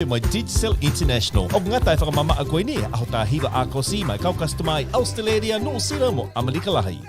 Mai Digital International. O ngatai whakamama a koe ni, aho tā hiwa a kosi mai kau kastamai Australia no sira mo Amerika lahi.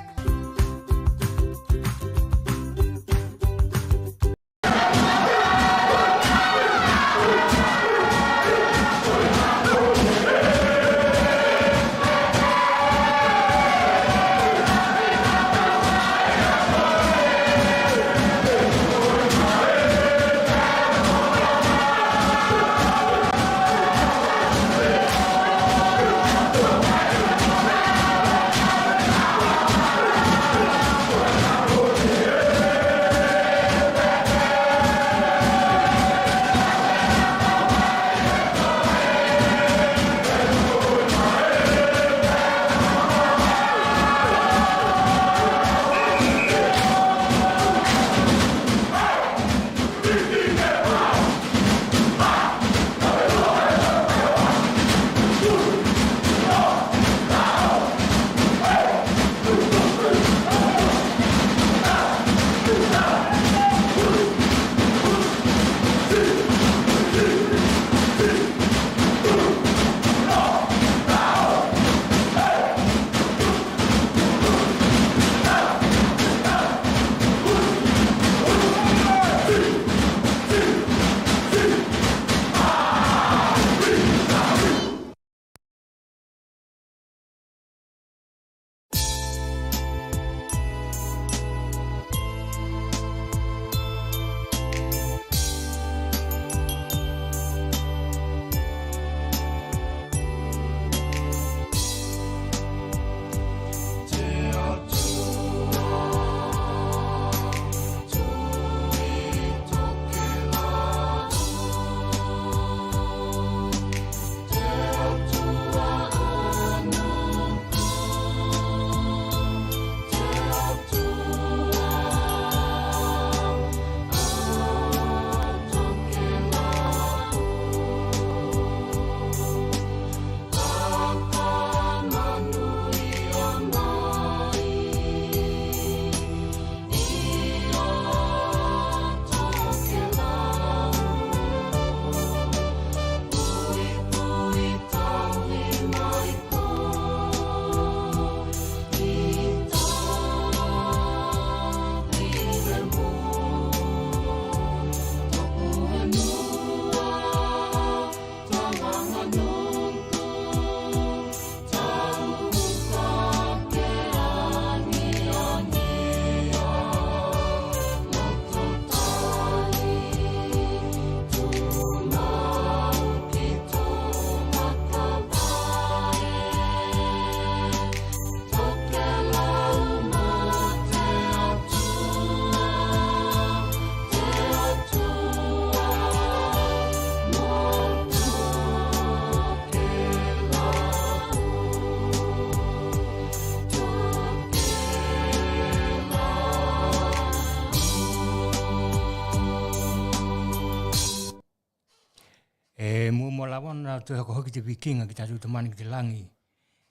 Lawana tu hako hoki te vikinga ki tātou tamani ki te langi.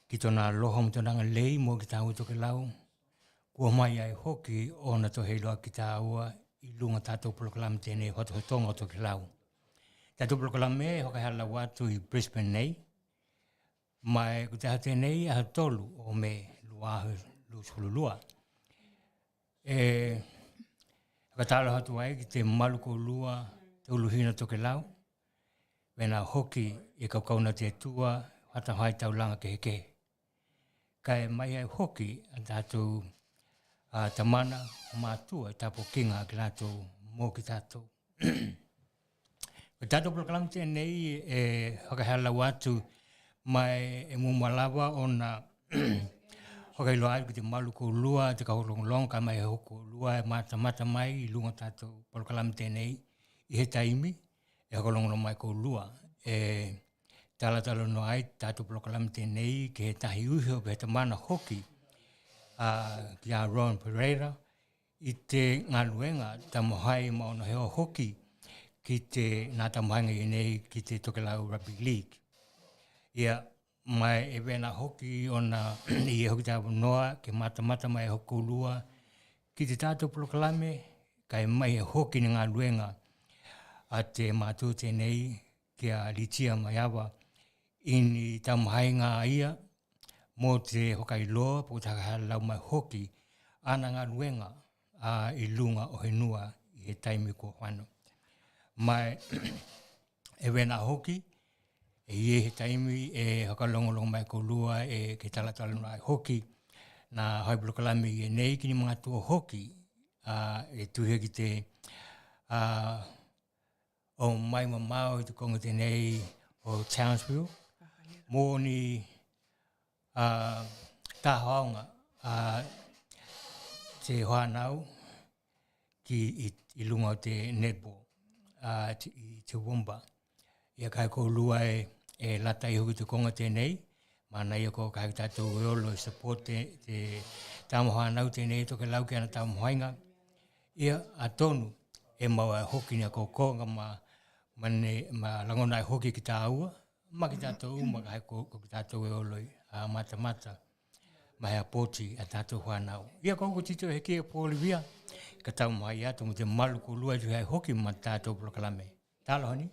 Ki tōna loho mo tōnanga lei mo ki tā ua Tokelau. Kua mai ai hoki o na to heiloa ki tā ua i lunga tātou polokalame tēnei FATOFATOGA o Tokelau. Tātou polokalame hoka hala watu i Brisbane nei. Mai ku te hate nei a tolu o me luahu lusululua. Hoka tālo hatu ai ki te maluko lua te uluhina Tokelau. Wena hoki e kaukauna te tua, hata hai tau langa ke heke. Kai mai ai hoki, a tātou tamana, mātua, tāpo kinga ki rātou mō ki tātou. Tātou polokalame tēnei e whakahala watu mai e mumalawa o na whakailoa ai ki te maluko lua, te kaurongolong, ka mai e hoko lua, e mata mai i lunga tātou polokalame tēnei i he taimi. E hakolongono mai ko lua. Talatalo no ai tātou polokalame tēnei ke he tahi uhi o ke he tamana hoki ki a Ron Pereira i te ngaluenga tamohai maono heo hoki ki te nā tamohanga i nei ki te Tokelau Rugby League. Ia mai e wena hoki o na i e hoki tāpu noa ke mata mai e hoko lua ki te tātou polokalame kai mai e hoki ni ngā luenga a te mātua tēnei kia litia mai awa ini tamahainga ia mo te hokailoa po takahalau mai hoki ana ngā ruenga I lunga o henua I he taimi ko whanu. Mai e wena hoki e ie he taimi e hokalongolong mai ko lua e ke talataluna ai hoki na haiblokalami e nei kini mga tua hoki e tuhe ki te o mai mamau I te konga tenei o Townsville mō ni tāhaonga te whanau ki I lunga o te netball I te wumba. Ia kai ko lua e lata I hoki te konga tenei mana ia ko kai tātou eolo I support te tāmohanau tenei Tokelau ki ana tāmohainga. Ia a tonu e maua hoki ni a konga ma langona I hoki ki tā ua, ma ki tātou ma kai ko ki tātou eolo I mata ma hea poti a tātou whanau. Ia koko tito he kia pōliwia, ka tau mai atu mo te malu ko lua tu hei hoki ma tātou polokalame. Tālo honi?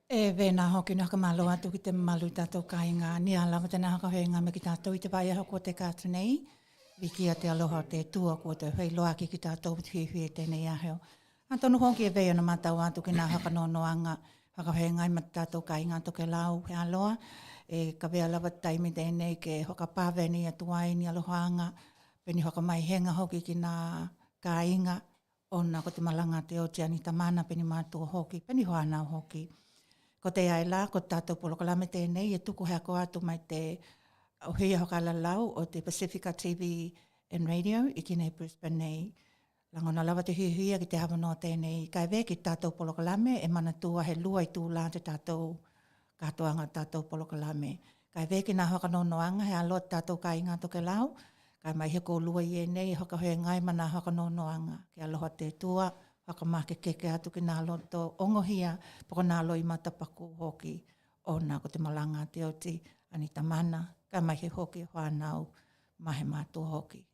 E vena hoki ni haka malo atu ki te malu tātou kāinga. Ni alawa tēnā haka hoenga me ki tātou I te vai aho ko te kātunei. Wiki a te aloha o te tua ko te whai loaki ki tātou te hui tēnei aheo. Antonu honki e veo na matau atu ki nā haka nonoanga. Haka hoenga I ma tātou kāinga Tokelau he aloha. E ka vea lawa taimi tēnei ke hoka pāwene a tuai ni alohaanga. Peni hoka mai henga hoki ki nā kāinga. Ona ko te malanga te o te ani tamana peni mātua hoki. Peni hoanau hoki. Ko te aila, ko tātou polokalame tēnei, e tuku hea ko atu mai te ohuia hoka lalau o te Pasifika TV and Radio, I ki nei Brisbane nei. Langona lawa te huihuia ki te hawanoa tēnei. Kai vē ki tātou polokalame, e mana tua he lua I tūlā te tātou katoanga tātou polokalame. Kai vē ki nā hoka nonoanga, he aloa tātou ka inga Tokelau, kai mai heko lua I nei, hoka hoe ngai mana hoka nonoanga. Ki aloha te tua, haka make keke atu ki nā loto ongohia, poko nā loi matapaku hoki o nā ko te malanga te oti ani tamana, ka mai he hoki whanau, mahe mātua hoki.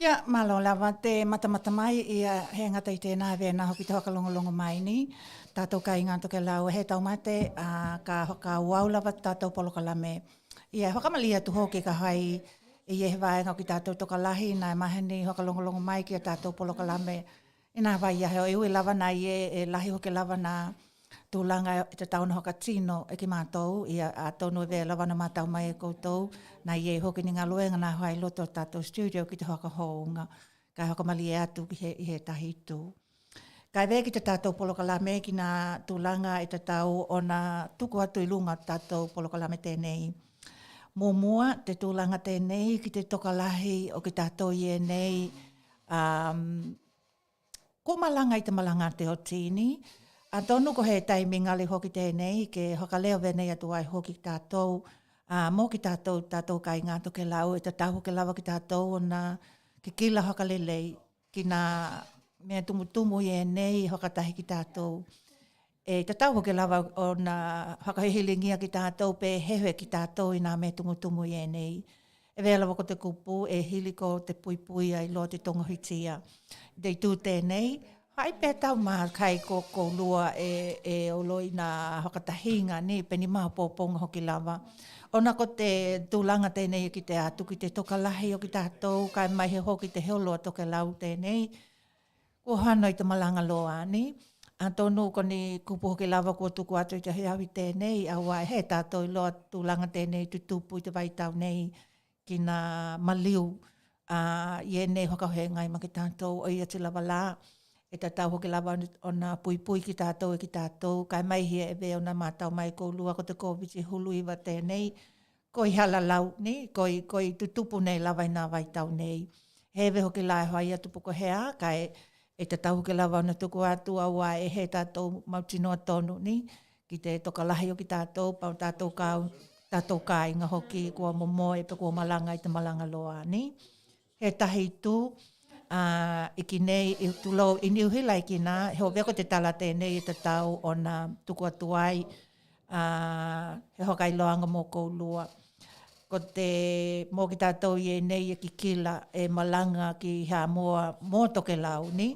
Ia, malo lawa te matamata mai ia he ngata i tēnā vena hoki te whakalongolongo mai ni. Tātou ka inga Tokelau he tau mate ka hoka wau lawa tātou polokalame. Ia hokamali atu hoki ka hai i e waenga ki tātou tokalahi nai maheni whakalongolongo mai ki a tātou polokalame. Ina vai ia heo iwi lawa na i e lahi hoki lawa na tūlanga e te tauna hoka tino e ki mātou, ia a tonu e vea lawa na mātau mai e koutou, na i e hoki ni ngā luenga nā hoai loto tātou studio ki te hoka hounga, kai hoka mali e atu ki i he tahitu. Kai vea ki te tātou polokalame ki nā tūlanga e te tau o nā tuku atu i lunga tātou polokalame tēnei. Mua te tūlanga tēnei ki te tokalahi o ki tātou i e nei, ko malanga i te malanga te hotini, a tonu ko he taiming ali hoki tēnei, ke hokaleo venei atu ai hoki tātou, mō ki tātou kai ngā Tokelau, e te tahu ke lawa ki tātou, o nā ki kila hokalelei, ki nā mea tumutumu i e nei hokatahi ki tātou. E te tahu ke lawa o nā hakahihilingia ki tātou, pe hewe ki tātou i nā mea tumutumu i e nei. E vea lawa ko te kupu, e hiliko te puipui ai lo te tongohitia. Dei tū tēnei, hai pēr tau maa kai ko lua e oloi nā hokatahinga ni peni maha pōponga hoki lawa. Ona ko te tūlanga tēnei ki te atu ki te tokalahi o ki tātou, kai mai he hoki te heoloa Tokelau tēnei, ko hana i te malanga loa ni. A tonu ko ni kupu hoki lawa ko tuku atu i te heawi tēnei, a wai he tātou i loa tūlanga tēnei tutupu i te waitau nei ki nā maliu. I e nei hokahe ngai ma ki tātou o ia te lawa lā. E te tau hoki lawa o nā puipui ki tātou e ki tātou, kai mai hia e vea o nā mātau mai ko lua ko te COVID hulu iwa tēnei, ko i hala lau ni, ko i tutupu nei lawa i nā waitau nei. Hewe hoki lai hoa ia tupuko hea, kai e te tau hoki lawa o nā tuku atu a wā e he tātou mautinoa tonu ni, ki te tokalahi o ki tātou, pau tātou kā inga hoki kua momo e pe kua malanga i te malanga loa ni. He tahi tū, iki nei, i tulo, i niuhila iki nā, heo veko te tala tēnei i te tau o nā tuku atuai, he hokai loanga mō koulua. Ko te mō ki tātou i e nei e ki kila e malanga ki hea mō Tokelau ni.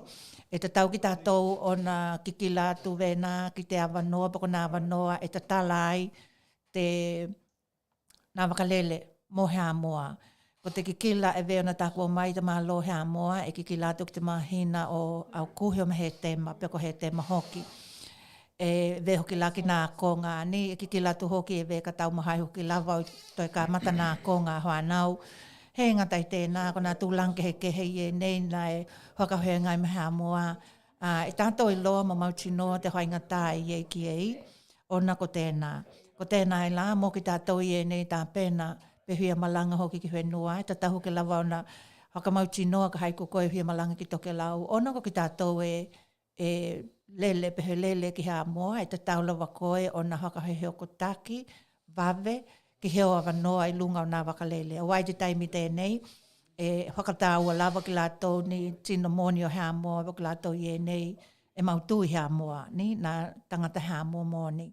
E te tau ki tātou o nā ki kila atu vena, ki te awanoa, poko nā awanoa, e te talai, te nā wakalele mō hea moa. Ko te kikila e veo na tākua mai te maa lo hea moa, e kikila atu ki te mahina o au kuhio me he tema, peko he tema hoki. E ve hoki la ki nā konga ni, e kikila atu hoki e ve ka tau mahai hoki lava o toi ka mata nā konga hoa nau. He ngatai tēnā, ko nā tūlanke he kehe i e nei na e whakahoe ngai me hea moa. E tātou i loa ma mautinoa te hoai ngatā i e ki ei, ona ko tēnā. Ko tēnā i la, mō ki tātou i e nei tā pēna, pe huia malanga hoki ki whenua, e tatahu ke lawa ona whakamauti noa ka haiku koe huia malanga ki Tokelau. Ona ko ki tātou e lele, pehe lele ki hea moa, e tatahu lawa koe ona whakaheheo ko taki, vave, ki heo awanoa i lunga o nā wakalele. A wai te taimi tēnei, e whakatāua lawa ki lātou ni tino moni o hea moa, ki lātou i e nei, e mautu i hea moa, ni, nā tangata hea moa moni.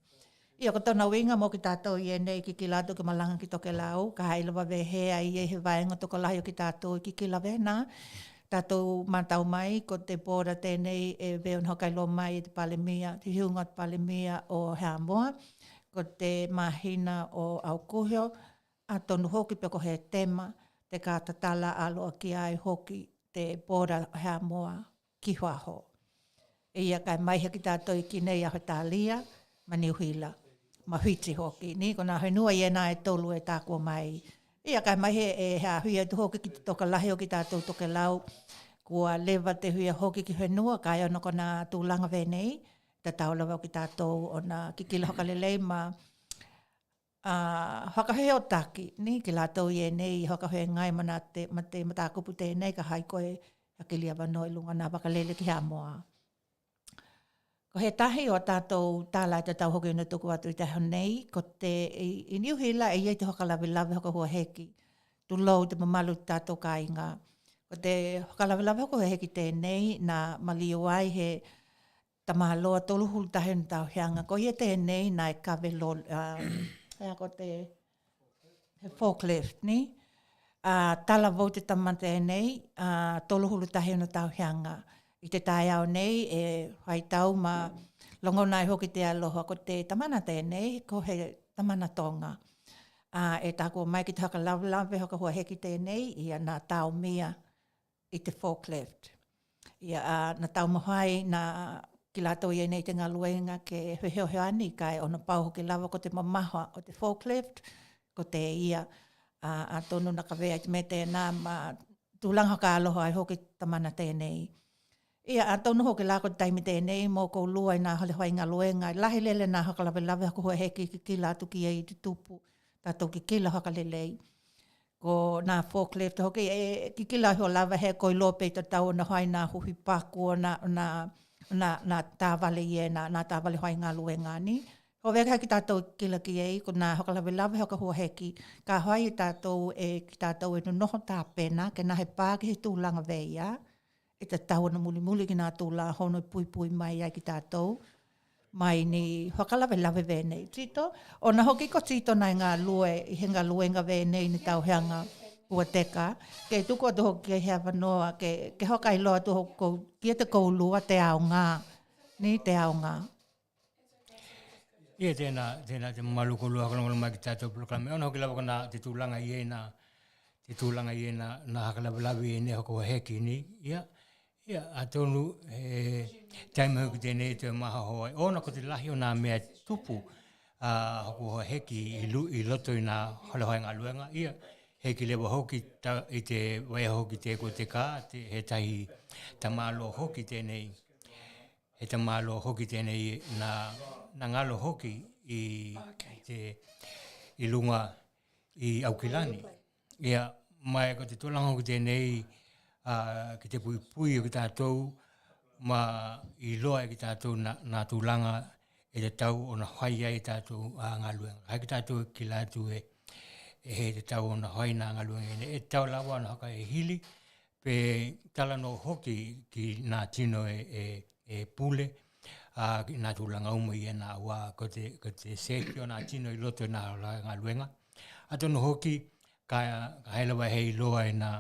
Ia ko tona winga mo ki tātou i e nei ki ki lātou ki malanga ki Tokelau, ka hailawa ve hea i e he vaenga tokalahi o ki tātou ki ki lawe nā. Tātou mātau mai ko te pōra tēnei e veon hokailo mai e te palemia, te hiunga te palemia o hea moa, ko te mahina o au kuhio, a tonu hoki peko he tema, te kātatala aloa ki ai hoki te pōra hea moa ki huaho. Ia kai mai he ki tātou i kinei a Hotalia, ma Niuhila, ma Whiti hoki. Ni kona henua i ena e tolu e tākua mai. Ia kai mai he e hea hui atu hoki ki Tokelahi o ki tātou Tokelau, kua lewa te hui hoki ki henua, kai ono kona tūlanga venei, ta taulawa ki tātou o na kikila hokalelei ma hakahe o taki, ni ki lātou i enei, hakahe ngai ma te matakupu tēnei, ka hai koe akilia wano i lunga nā wakalele ki hea moa. Ko he tahi o tātou tālai te tau hoki una tuku atu i te honei, ko te i Niuhila e iei te hokalawe hoka hua heki, tu lou te mamalu tātou kāinga. Ko te hokalawe hoka hua heki tēnei, nā malio ai he tamaloa tolu hulu tahi una tau hianga. Ko ia tēnei nā e kawe lo, ko te forklift, ni? Tala vau te tamante tēnei, tolu hulu tahi una tau hianga. I te tai au nei, e hai tau ma longo nai hoki te aloha, ko te tamana tēnei, ko he tamana tonga. E tākua mai ki te haka lawe hoka hua heki tēnei, ia nā tau mia i te forklift. Ia nā tau mahai, nā ki lātou i nei te ngā luenga ke heo ani, kai ona pau hoki lawa ko te mamaha o te forklift, ko te ia a tonu na kawea te me tēnā ma tūlanga ka aloha ai hoki tamana tēnei. Ia, a tonu hoki lako taimi tēnei, mō kou lua i nā hale hoi ngā luenga, lahi lele nā hakalawe hako hua heki ki kila atu ki ei te tupu, tātou ki kila hakalelei. Ko nā forklift hoki, ki kila hoi lawa he koi lope ta tau na hoi nā huhi pākua nā tāwale i e, nā tāwale hoi ngā luenga ni. Ko weka ki tātou kila ki ei, ko nā hakalawe hako hua heki, ka hoi tātou ki tātou e noho tāpena, ke nā he pā ki he tūlanga veia, e te tauna muli ki nā tūla hono pui mai ai ki tātou, mai ni whakalawe venei. Tito, o na hoki ko tito nai ngā lue, i he ngā luenga venei ni tau heanga ua teka, ke tuko atu hoki hea wanoa, ke hoka i loa tu hoko, kia te kou lua te ao ngā, ni te ao ngā. Ia tēnā te maluko lua kalongola mai ki tātou proklame, ona hoki lawa kana te tūlanga i e na hakalawe e ne hoko heki ni, ia, a tonu taima hoki tēnei te maha hoa. Ona ko te lahi o nā mea tupu hoko hoa heki i loto i nā halahoi ngā luenga. Ia, heki lewa hoki i te waia hoki te ko te kā, he tahi tamalo hoki tēnei. He tamalo hoki tēnei nā ngalo hoki i lunga i Aukilani. Ia, mai ko te tolanga hoki tēnei, ki te pui o ki tātou, ma i loa e ki tātou nā tūlanga e te tau o na hai ai tātou ngā luenga. Hai ki tātou ki lātu e he te tau o na hai nā ngā luenga. E tau lawa na haka e hili, pe tala no hoki ki nā tino e pule, nā tūlanga umu i e nā wā, ko te seki o nā tino i loto nā ngā luenga. Ato no hoki, ka heilawa hei loa e nā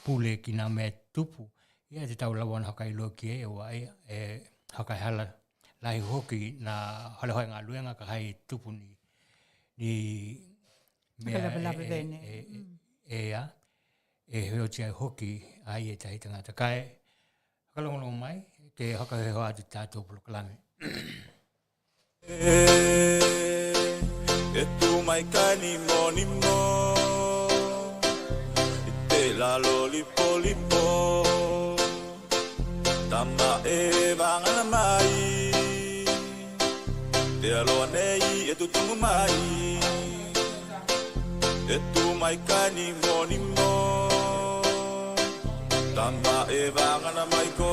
pule ki nā mea tupu, ia te tau lawa na haka i loa ki e wa e haka hala lahi hoki nā halahoi ngā luenga ka hai tupu ni mea e heo tia hoki ai e tahi tangata. Kai hakalongo mai ke haka heo atu tātou proklame. E tu mai kani moni mo la lolipo tama e vangana mai te aloa nei e tu tungu mai e tu mai kani moni mo tama e vangana mai ko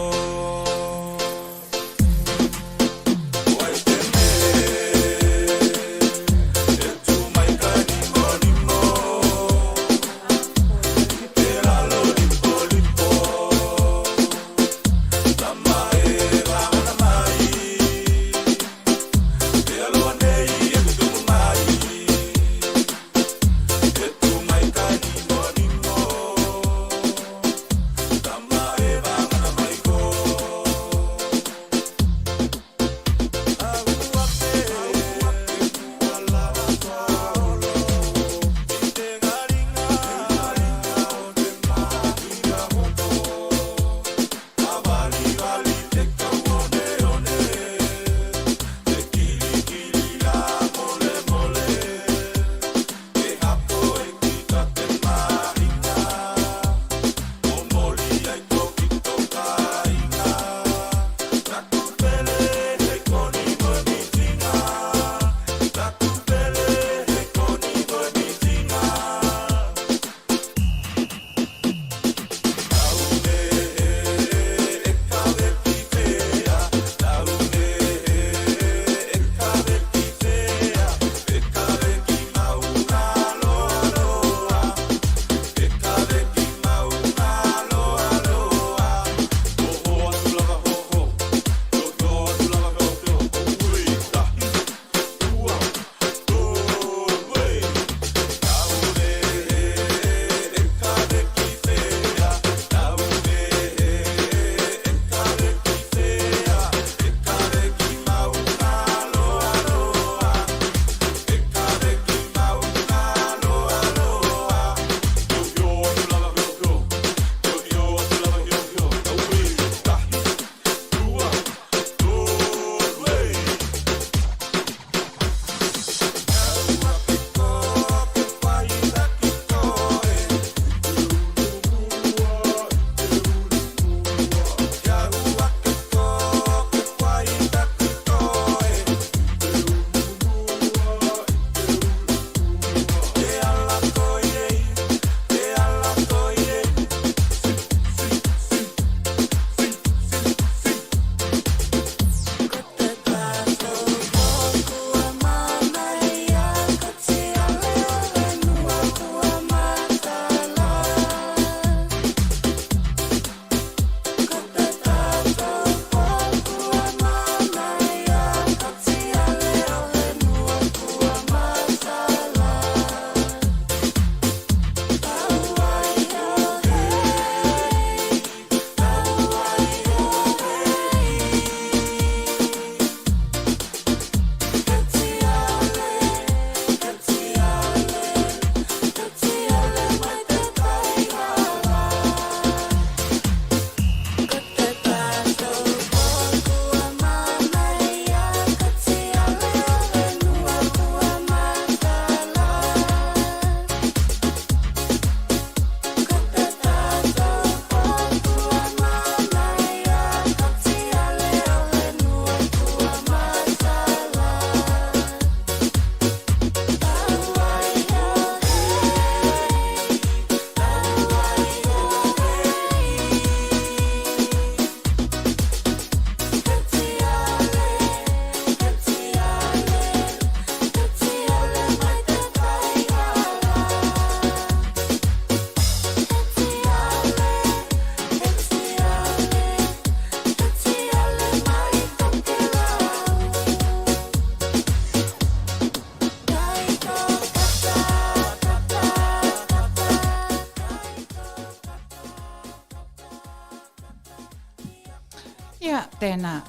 Tēnā,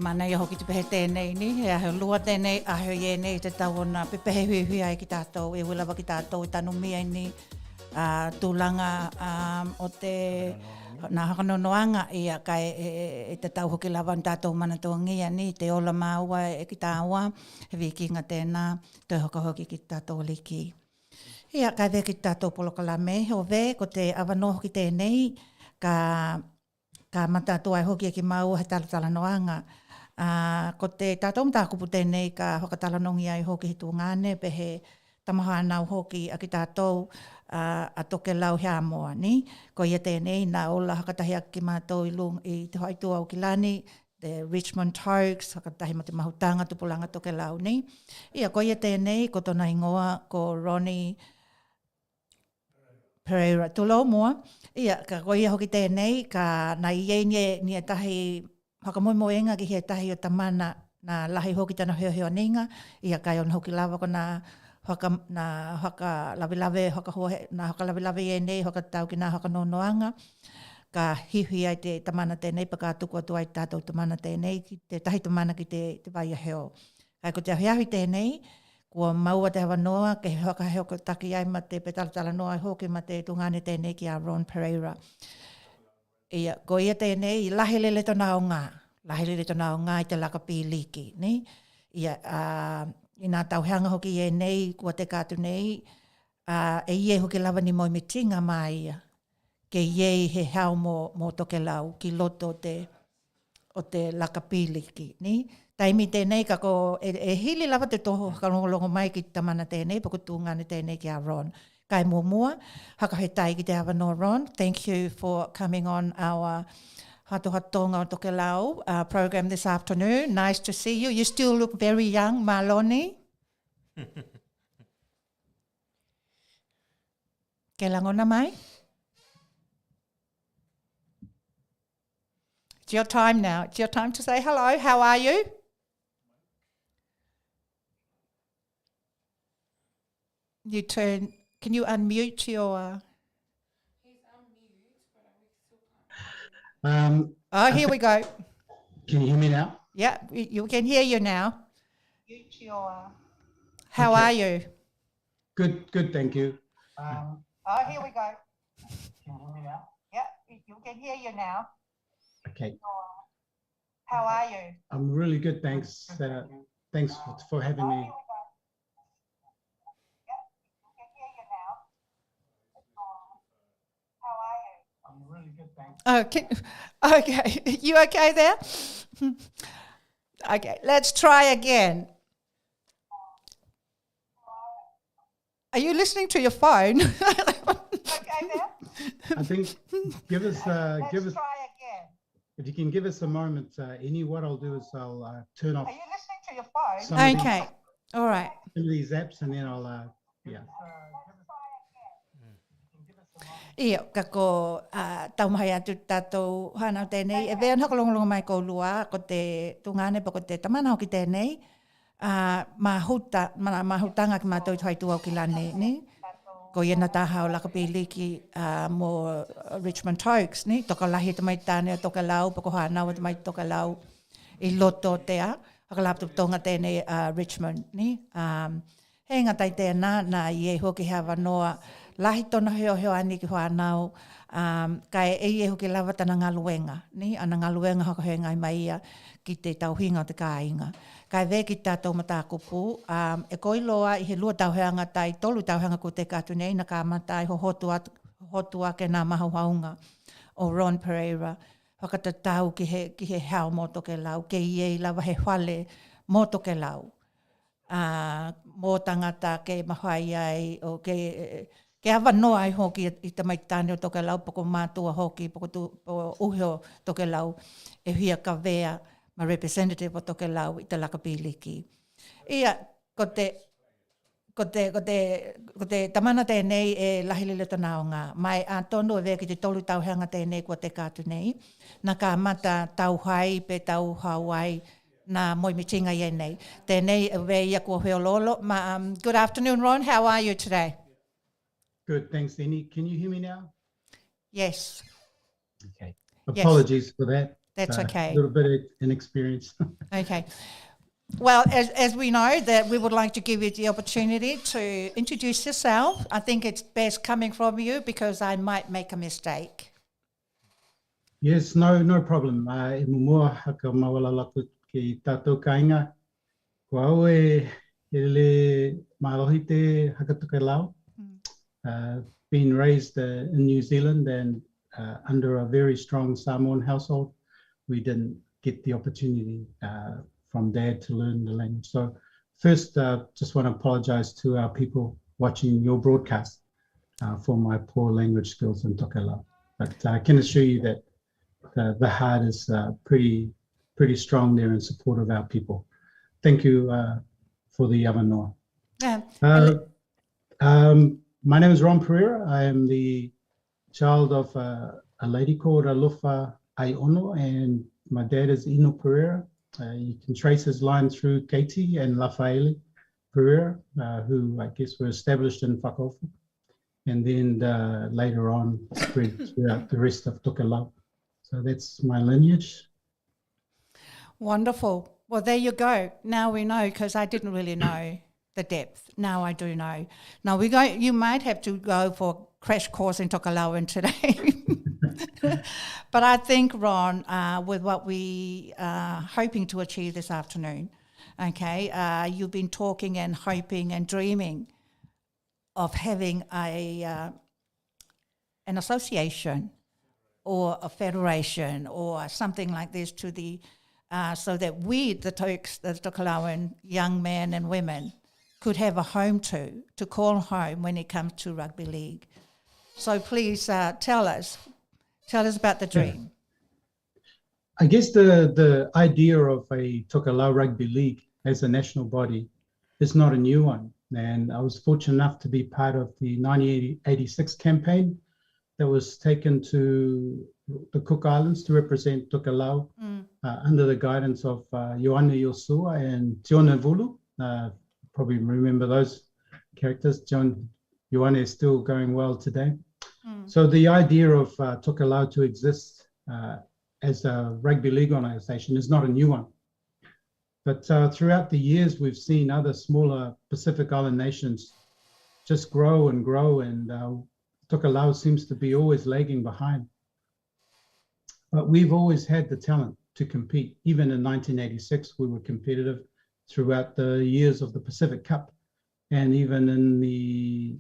mana ia hoki te pehe tēnei ni, he aho lua tēnei, aho ie nei te tau ona pepehe hui ai ki tātou, e wilawa ki tātou i tanu mia ni tūlanga o te nā hakanonoanga ia kai e te tau hoki lawa tātou mana tō ngia ni, te ola māua e ki tāua, he wikinga tēnā, te hoka hoki ki tātou liki. Ia kai ve ki tātou polokala me, ho ve, ko te awano hoki tēnei, ka mata toai hoki ki mau he talatala ko te tātou mtākupu tēnei ka hokatalanongi ai hoki hitu ngāne pehe tamahānau hoki a ki tātou a Tokelau hea moa ni. Ko ia tēnei nā ola hakatahi ki mātou i te haitua o ki lani, the Richmond Togs, hakatahi mo te mahutanga tupulanga Tokelau ni. Ia ko ia tēnei ko tona ingoa ko Ronnie Pereira tulo moa. Ia, ka koia hoki tēnei, ka nā iei ni tahi whakamoimoenga ki he tahi o tamana nā lahi hoki tana heo ninga. Ia kai on hoki lawa ko nā hakalawilawe e nei, hakatau ki nā hakanonoanga. Ka hihi ai te tamana tēnei, pa ka tuku atu ai tātou tamana tēnei, ki te tahi tamana ki te waia heo. Kai ko te ahiahi tēnei, kua maua te hawa noa, ke heo ko taki ai ma te petalatala noa ai hoki ma te tungane tēnei ki a Ron Pereira. Ia, ko ia tēnei, lahi lele tona o ngā. Lahi lele tona o ngā i te lakapi liki, ni? Ia, i nā tauhanga hoki e nei, kua te kātu nei, e ie hoki lawa ni moi me tinga mai ia. Ke ie he hao mo Tokelau, ki loto o te lakapi liki, ni? Taimi tēnei ka ko e hili lawa te toho kalongolongo mai ki tamana tēnei, pako tūngane tēnei ki a Ron. Kai mua, hakahetai ki te awa no Ron. Thank you for coming on our FATOFATOGA o Tokelau program this afternoon. Nice to see you. You still look very young, Maloni. Ke langona mai? It's your time now. It's your time to say hello. How are you? Can you unmute your... He's unmute, but we still can't. Here we go. Can you hear me now? Yeah, you can hear you now. How are you? Good, thank you. Here we go. Can you hear me now? Yeah, you can hear you now. Okay. How are you? I'm really good, thanks. Thanks for having me. I'm really good, thanks. Okay, you okay there? Okay, let's try again. Are you listening to your phone? Okay there? I think give us Let's try again. if you can give us a moment, what I'll do is I'll turn off Are you listening to your phone? some Okay, all right. of these apps and then I'll yeah. Ia, kako taumahai atu tātou hana tēnei. E vean hakalongolongo mai ko lua, ko te tungane pa ko te tamana hoki tēnei. Mahutanga ki mātou haitua o ki lane, ni? Ko iena taha o lakapili ki mo Richmond Togs, ni? Toka lahi te mai tāne o Tokelau, pa ko hānau te mai Tokelau i loto tea. Hakalaptu tonga tēnei Richmond, ni? He ngatai tēnā, nā ie hoki hawa noa, lahi tona heo ani ki whanau, kai e hoki lawa tana ngaluenga, ni? Ana ngaluenga haka he ngai mai ia ki te tauhinga o te kāinga. Kai ve ki tātou mata kupu, e koiloa i he lua tauheanga tai tolu tauheanga ko te kātu nei, na kā matai ho hotua ke nā mahuhaunga o Ron Pereira. Whakatatau ki he hao mō Tokelau, ke iei lawa he whale mō Tokelau. Mō tangata ke mahai ai o ke awa noa ai hoki i te mai tāne o Tokelau, poko mātua hoki, poko uheo Tokelau, e hia ka vea ma representative o Tokelau i te lakapiliki. Ia, ko te tamana tēnei e lahilile tana o ngā. Mai a tonu e vea ki te tolu tauhanga tēnei kua te kātu nei. Nā ka mata tauhai pe tauhawai nā moi mitinga i nei. Tēnei e vea ia kua heololo. Good afternoon, Ron. How are you today? Good, thanks, Denny. Can you hear me now? Yes. Okay. Apologies for that. That's okay. A little bit of inexperience. Okay. Well, as we know, that we would like to give you the opportunity to introduce yourself. I think it's best coming from you because I might make a mistake. Yes, no problem. E mua haka mawala laku ki tātou kāinga. Ko au e le mālohi te haka Tokelau. Been raised in New Zealand and under a very strong Samoan household. We didn't get the opportunity from Dad to learn the language. So first, just want to apologize to our people watching your broadcast for my poor language skills in Tokelau. But I can assure you that the heart is pretty strong there in support of our people. Thank you for the Yawanoa. My name is Ron Pereira. I am the child of a lady called Alofa Aiono, and my dad is Ino Pereira. You can trace his line through Katie and Lafaele Pereira, who I guess were established in Whakaofu, and then later on spread throughout the rest of Tokelau. So that's my lineage. Wonderful. Well, there you go. Now we know, because I didn't really know the depth. Now I do know. Now you might have to go for a crash course in Tokelauan today. But I think, Ron, with what we are hoping to achieve this afternoon, okay, you've been talking and hoping and dreaming of having an association or a federation or something like this to the so that we, the Tokelauan young men and women, could have a home to call home when it comes to rugby league. So please tell us about the dream. I guess the idea of a Tokelau Rugby League as a national body is not a new one. And I was fortunate enough to be part of the 1986 campaign that was taken to the Cook Islands to represent Tokelau under the guidance of Ioane Yosua and Tiona Vulu. Probably remember those characters. Ioane is still going well today. So the idea of Tokelau to exist as a rugby league organisation is not a new one. But throughout the years, we've seen other smaller Pacific Island nations just grow and grow, and Tokelau seems to be always lagging behind. But we've always had the talent to compete. Even in 1986, we were competitive throughout the years of the Pacific Cup. And even in the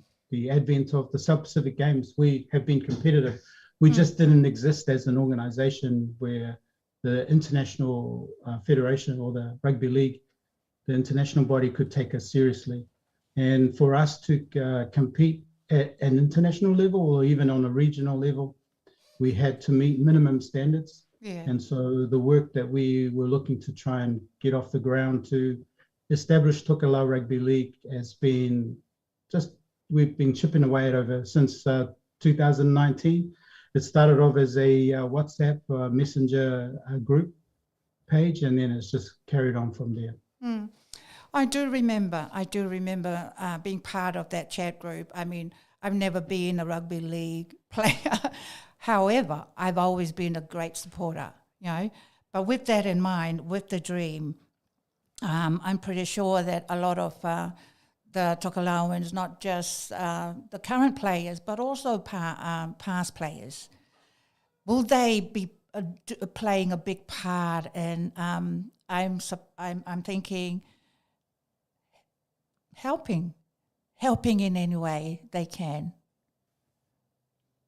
advent of the South Pacific Games, we have been competitive. We just didn't exist as an organization where the international federation or the rugby league, the international body, could take us seriously. And for us to compete at an international level or even on a regional level, we had to meet minimum standards. Yeah. And so the work that we were looking to try and get off the ground to establish Tokelau Rugby League has been we've been chipping away at over since 2019. It started off as a WhatsApp messenger group page, and then it's just carried on from there. I do remember being part of that chat group. I mean, I've never been a rugby league player. However, I've always been a great supporter, you know. But with that in mind, with the dream, I'm pretty sure that a lot of the Tokelauans, not just the current players, but also past players, will they be playing a big part? And I'm thinking helping in any way they can.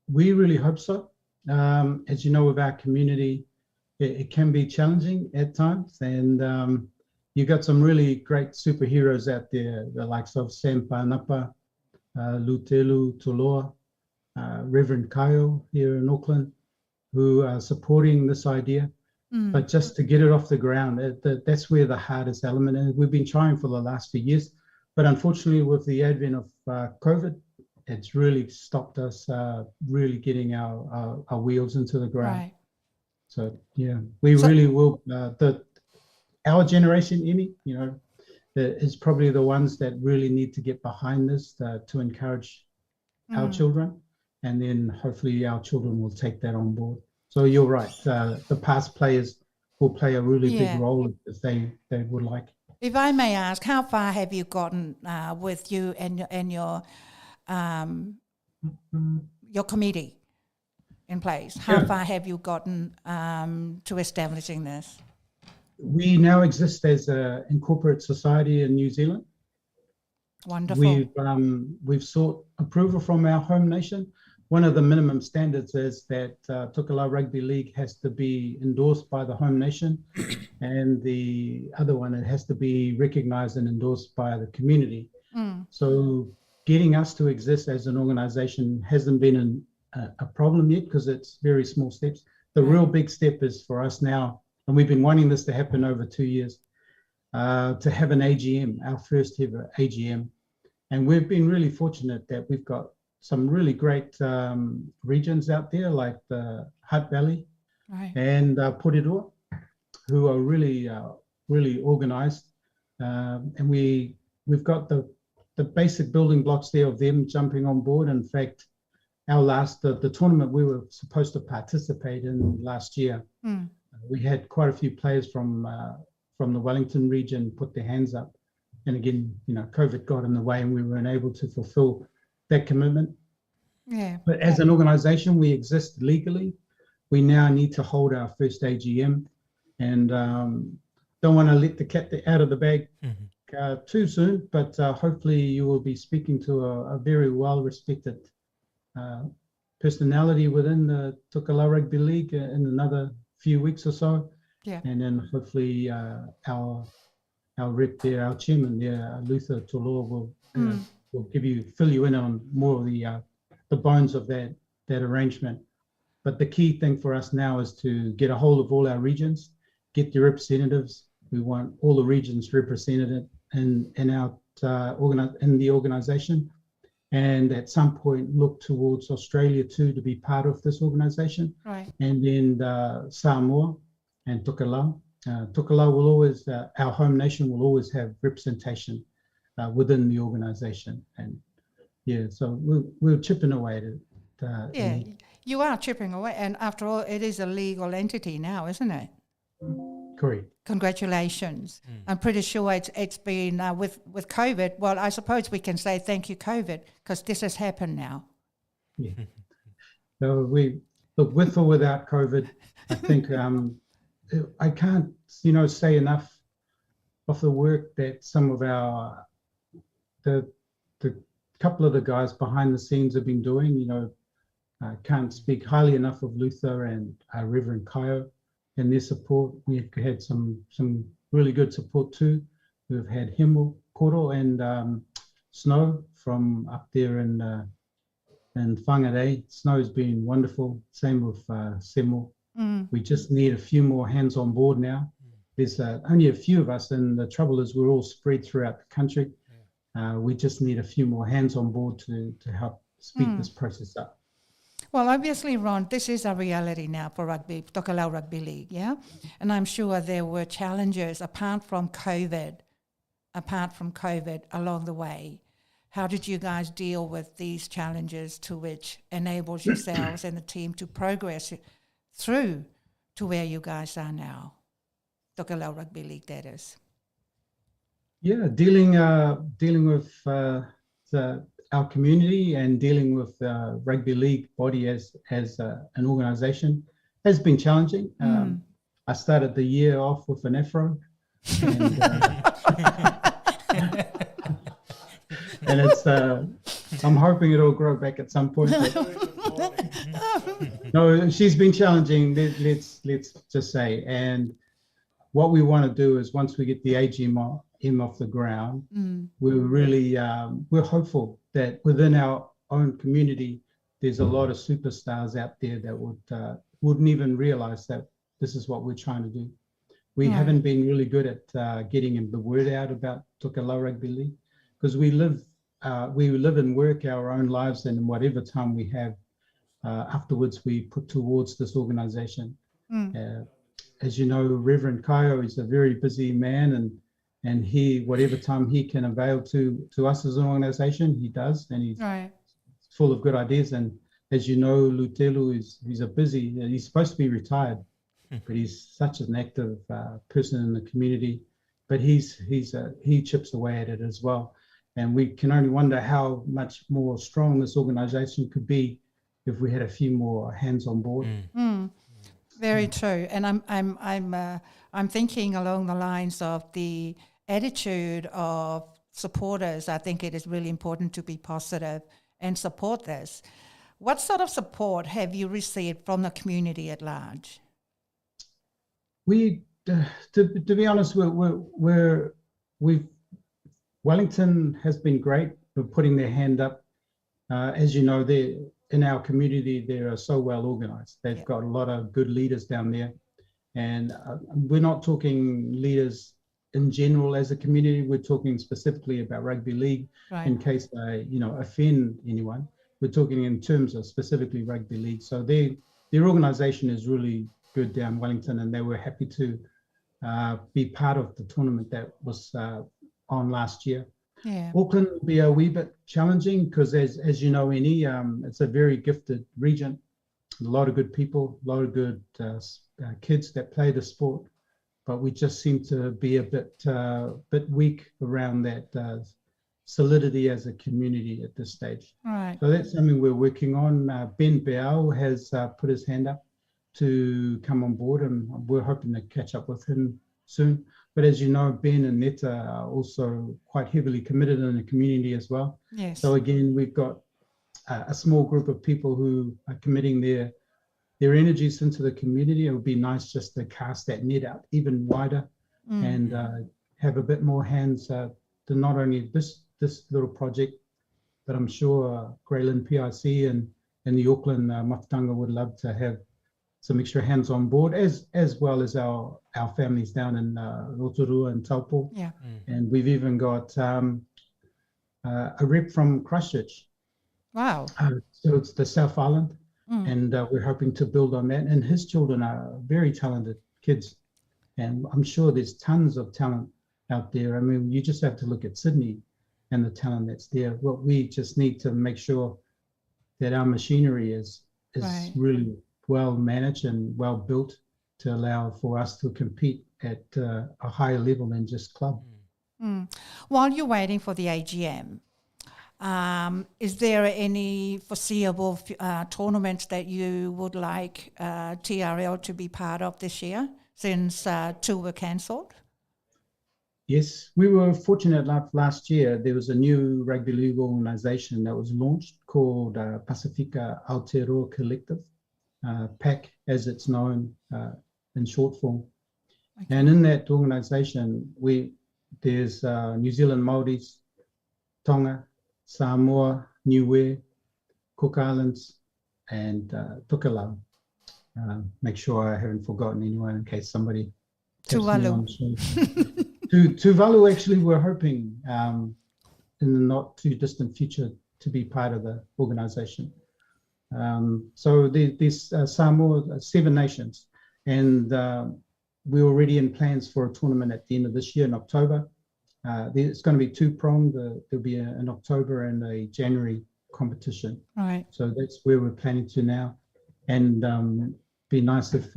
We really hope so. As you know, with our community, it can be challenging at times, and you got some really great superheroes out there, the likes of Sam Pānapa, Lutelu Toloa, Reverend Kyle here in Auckland, who are supporting this idea. But just to get it off the ground, that's where the hardest element is. We've been trying for the last few years, but unfortunately with the advent of COVID, it's really stopped us really getting our wheels into the ground. Right. So yeah, we really will. Our generation, Emmy, you know, is probably the ones that really need to get behind this to encourage our children, and then hopefully our children will take that on board. So you're right. The past players will play a really big Yeah. role if they would like. If I may ask, how far have you gotten with you and your committee in place? How Yeah. far have you gotten to establishing this? We now exist as an incorporate society in New Zealand. Wonderful. We've sought approval from our home nation. One of the minimum standards is that Tokelau Rugby League has to be endorsed by the home nation, and the other one, it has to be recognised and endorsed by the community. So getting us to exist as an organisation hasn't been a problem yet, because it's very small steps. The real big step is for us now, and we've been wanting this to happen over 2 years, to have an AGM, our first ever AGM. And we've been really fortunate that we've got some really great regions out there, like the Hutt Valley and Porirua, who are really organised. And we've got the basic building blocks there of them jumping on board. In fact, our the tournament we were supposed to participate in last year, we had quite a few players from the Wellington region put their hands up. And again, COVID got in the way and we weren't able to fulfill that commitment. Yeah. But as an organisation, we exist legally. We now need to hold our first AGM, and don't want to let the cat out of the bag too soon, but hopefully you will be speaking to a very well-respected personality within the Tokelau Rugby League in another few weeks or so. Yeah. And then hopefully our rep there, our chairman there, Luther Toloa, will fill you in on more of the bones of that arrangement. But the key thing for us now is to get a hold of all our regions, get the representatives. We want all the regions represented in the organisation, and at some point look towards Australia too to be part of this organisation. Right. And then Samoa and Tokelau. Tokelau will always, our home nation will always have representation within the organisation. And yeah, so we're chipping away at it. Yeah, you are chipping away. And after all, it is a legal entity now, isn't it? Correct. Congratulations. I'm pretty sure it's been with COVID. Well, I suppose we can say thank you, COVID, because this has happened now. Yeah. So we look, with or without COVID, I think I can't, say enough of the work that some of the couple of the guys behind the scenes have been doing. I can't speak highly enough of Luther and Reverend Kaio and their support. We've had some really good support too. We've had Himmel, Koro, and Snow from up there in Whangarei. Snow's been wonderful. Same with Semo. We just need a few more hands on board now. There's only a few of us, and the trouble is we're all spread throughout the country. We just need a few more hands on board to help speed this process up. Well, obviously, Ron, this is a reality now for Tokelau Rugby League, yeah? And I'm sure there were challenges apart from COVID along the way. How did you guys deal with these challenges to which enables yourselves and the team to progress through to where you guys are now? Tokelau Rugby League, that is. Yeah, dealing with our community and dealing with the rugby league body as an organisation has been challenging. I started the year off with an afro, and, and it's I'm hoping it'll grow back at some point. No, she's been challenging. Let's just say, and what we want to do is once we get the AGM off the ground, we're really we're hopeful that within our own community, there's a lot of superstars out there that wouldn't even realize that this is what we're trying to do. We haven't been really good at getting the word out about Tokelau Rugby League, because we live and work our own lives, and whatever time we have afterwards we put towards this organisation. As you know, Reverend Kaio is a very busy man, and he, whatever time he can avail to us as an organisation, he does, and he's full of good ideas. And as you know, Lutelu he's supposed to be retired, but he's such an active person in the community. But he chips away at it as well, and we can only wonder how much more strong this organisation could be if we had a few more hands on board. Very true, and I'm thinking along the lines of the attitude of supporters. I think it is really important to be positive and support this. What sort of support have you received from the community at large? We, to be honest, Wellington has been great for putting their hand up. As you know, in our community, they are so well organised. They've got a lot of good leaders down there, and we're not talking leaders in general as a community. We're talking specifically about rugby league. In case I, offend anyone. We're talking in terms of specifically rugby league. So their organisation is really good down Wellington, and they were happy to be part of the tournament that was on last year. Auckland will be a wee bit challenging because, as you know, it's a very gifted region. A lot of good people, a lot of good kids that play the sport, but we just seem to be a bit weak around that solidity as a community at this stage. Right. So that's something we're working on. Ben Beau has put his hand up to come on board, and we're hoping to catch up with him soon. But as you know, Ben and Netta are also quite heavily committed in the community as well. Yes. So again, we've got a small group of people who are committing their energies into the community. It would be nice just to cast that net out even wider and have a bit more hands to not only this little project, but I'm sure Greyland PIC and the Auckland Mafutanga would love to have some extra hands on board, as well as our families down in Rotorua and Taupo. Yeah. And we've even got a rep from Christchurch. Wow. So it's the South Island, and we're hoping to build on that. And his children are very talented kids, and I'm sure there's tons of talent out there. I mean, you just have to look at Sydney and the talent that's there. Well, we just need to make sure that our machinery is really well managed and well built to allow for us to compete at a higher level than just club. While you're waiting for the AGM, is there any foreseeable tournaments that you would like TRL to be part of this year, since 2 were cancelled? Yes, we were fortunate enough last year. There was a new rugby league organisation that was launched called Pasifika Aotearoa Collective, PAC as it's known in short form. Okay. And in that organisation, there's New Zealand Māoris, Tonga, Samoa, Niue, Cook Islands, and Tokelau. Make sure I haven't forgotten anyone in case somebody... Tuvalu. Tuvalu, actually, we're hoping in the not too distant future to be part of the organisation. So there's Samoa, 7 nations, and we're already in plans for a tournament at the end of this year in October. It's going to be 2-pronged. There'll be an October and a January competition. Right. So that's where we're planning to now. And be nice if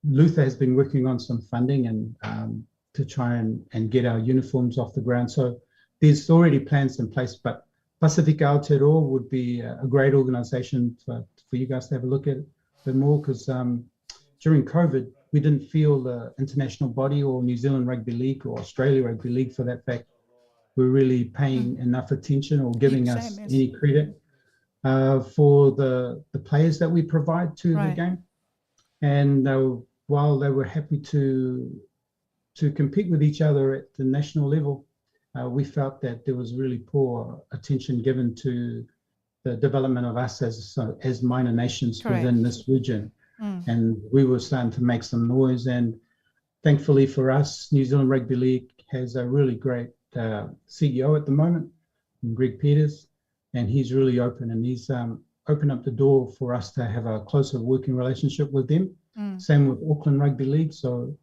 Luther has been working on some funding and to try and get our uniforms off the ground. So there's already plans in place, but Pasifika Aotearoa would be a great organisation for you guys to have a look at a bit more, because during COVID, we didn't feel the international body or New Zealand Rugby League or Australia Rugby League, for that fact, were really paying enough attention or giving us any credit for the players that we provide to the game. And while they were happy to compete with each other at the national level, we felt that there was really poor attention given to the development of us as minor nations within this region. And we were starting to make some noise. And thankfully for us, New Zealand Rugby League has a really great CEO at the moment, Greg Peters, and he's really open, and he's opened up the door for us to have a closer working relationship with them. Same with Auckland Rugby League. So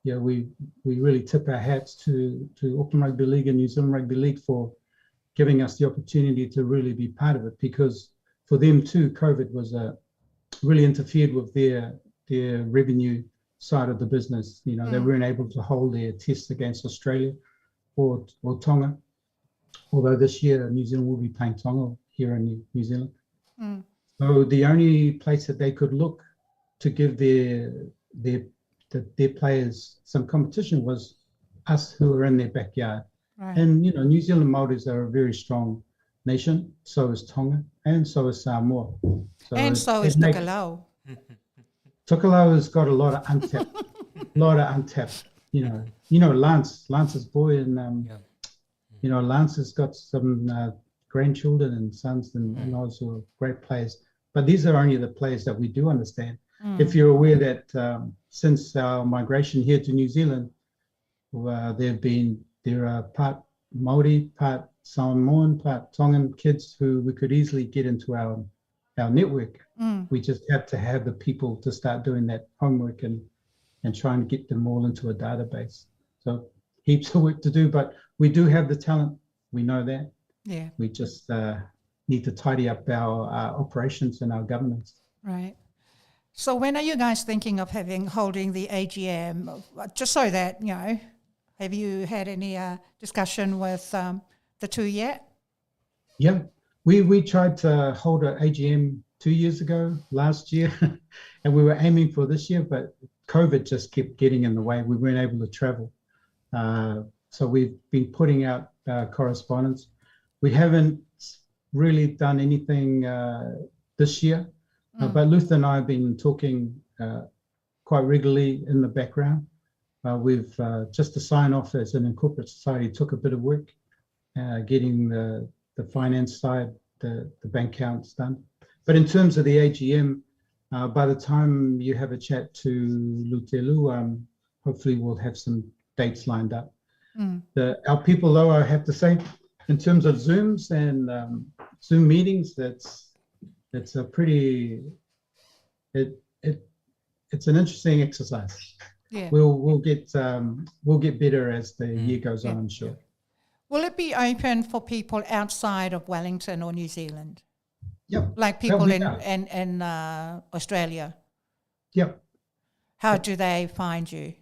yeah, we really tip our hats to Auckland Rugby League and New Zealand Rugby League for giving us the opportunity to really be part of it, because for them too, COVID was really interfered with their revenue side of the business. You know, they weren't able to hold their tests against Australia or Tonga. Although this year New Zealand will be playing Tonga here in New Zealand. So the only place that they could look to give their players some competition was us, who are in their backyard. Right. And you know, New Zealand Māoris are a very strong nation. So is Tonga, and so is Samoa. So is Tokelau. Tokelau has got a lot of untapped. You know, Lance's boy, and you know, Lance has got some grandchildren and sons, and those who are great players. But these are only the players that we do understand. If you're aware that since our migration here to New Zealand, there are part Māori, part Samoan, part Tongan kids who we could easily get into our network. We just have to have the people to start doing that homework and trying to get them all into a database. So heaps of work to do, but we do have the talent. We know that. Yeah. We just need to tidy up our operations and our governance. Right. So when are you guys thinking of holding the AGM? Just so that, you know, have you had any discussion with the two yet? Yeah, we tried to hold an AGM 2 years ago, last year, and we were aiming for this year, but COVID just kept getting in the way. We weren't able to travel. So we've been putting out correspondence. We haven't really done anything this year, but Luther and I have been talking quite regularly in the background. We've just to sign off as an incorporate society took a bit of work, getting the finance side, the bank accounts done. But in terms of the AGM, by the time you have a chat to Lutelu, hopefully we'll have some dates lined up. Our people, though, I have to say, in terms of Zooms and Zoom meetings, it's a pretty it's an interesting exercise. Yeah. We'll get better as the year goes on, I'm sure. Will it be open for people outside of Wellington or New Zealand? Yep. Like people in Australia? Yep. How do they find you?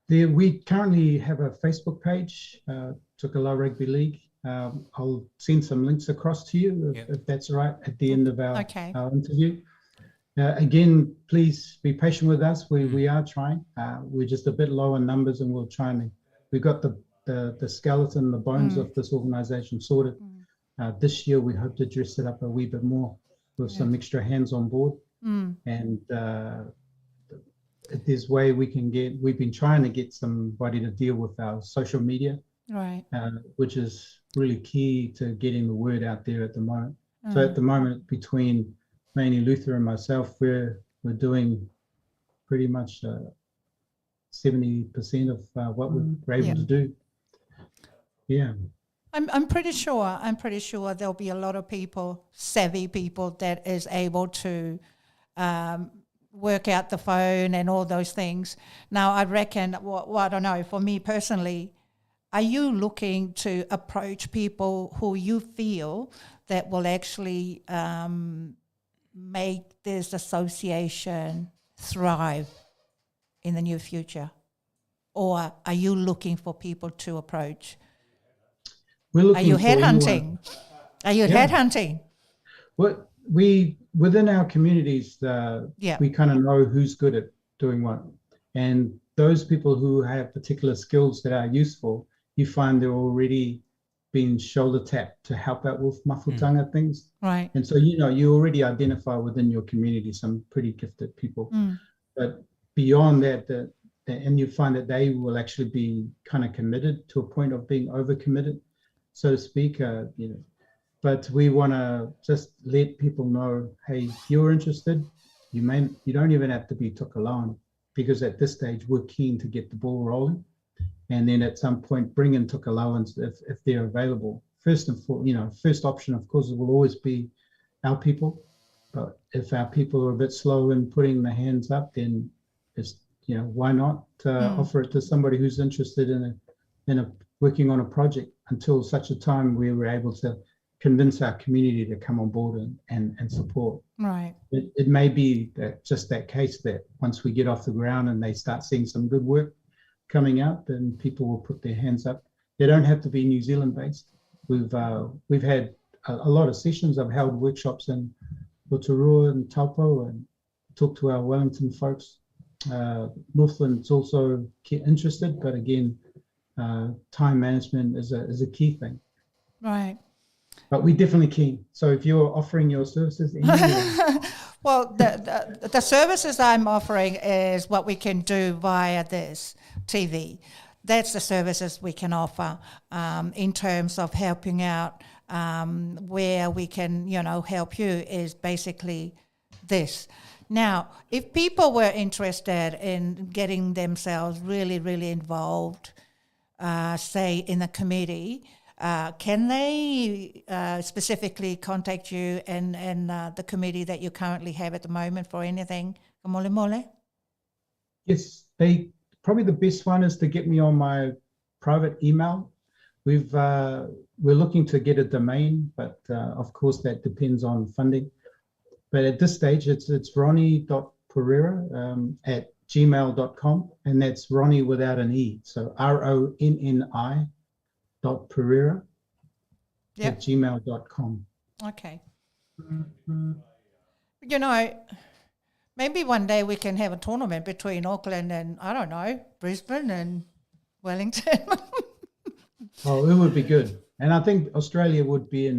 We currently have a Facebook page, Tokelau Rugby League. I'll send some links across to you if that's all right at the end of our interview. Again, please be patient with us. We are trying. We're just a bit low in numbers, and we've got the skeleton, the bones of this organisation sorted. This year, we hope to dress it up a wee bit more with some extra hands on board. And if there's way we've been trying to get somebody to deal with our social media, right? Which is really key to getting the word out there at the moment. So at the moment, between mainly Luther and myself, we're doing pretty much 70% of what we're able to do. Yeah. I'm pretty sure there'll be a lot of people, savvy people, that is able to work out the phone and all those things. Now, I reckon, well, I don't know, for me personally, are you looking to approach people who you feel that will actually make this association thrive in the near future? Or are you looking for people to approach? Are you headhunting? Are you headhunting? Well, within our communities, we kind of know who's good at doing what. And those people who have particular skills that are useful, you find they're already being shoulder tapped to help out with mafutanga things. Right. And so, you already identify within your community some pretty gifted people. But beyond that, and you find that they will actually be kind of committed to a point of being overcommitted, so to speak, but we want to just let people know, hey, if you're interested, you don't even have to be Tokelauan, because at this stage we're keen to get the ball rolling, and then at some point bring in Tokelauans if they're available. First option, of course, will always be our people, but if our people are a bit slow in putting the hands up, then it's why not offer it to somebody who's interested in working on a project until such a time we were able to convince our community to come on board and support. Right. It may be that just that case that once we get off the ground and they start seeing some good work coming out, then people will put their hands up. They don't have to be New Zealand based. We've had a lot of sessions. I've held workshops in Rotorua and Taupo and talked to our Wellington folks. Northland's also interested, but again, time management is a key thing. Right. But we're definitely keen. So if you're offering your services, well, the services I'm offering is what we can do via this TV. That's the services we can offer in terms of helping out. Where we can, help you is basically this. Now, if people were interested in getting themselves really, really involved, say in the committee, can they specifically contact you and the committee that you currently have at the moment for anything? Mole mole? Yes, probably the best one is to get me on my private email. We're looking to get a domain, but of course that depends on funding. But at this stage, it's ronnie.pereira@gmail.com, and that's Ronnie without an E. So RONNI.Pereira@gmail.com. Okay. Maybe one day we can have a tournament between Auckland and, I don't know, Brisbane and Wellington. Oh, it would be good. And I think Australia would be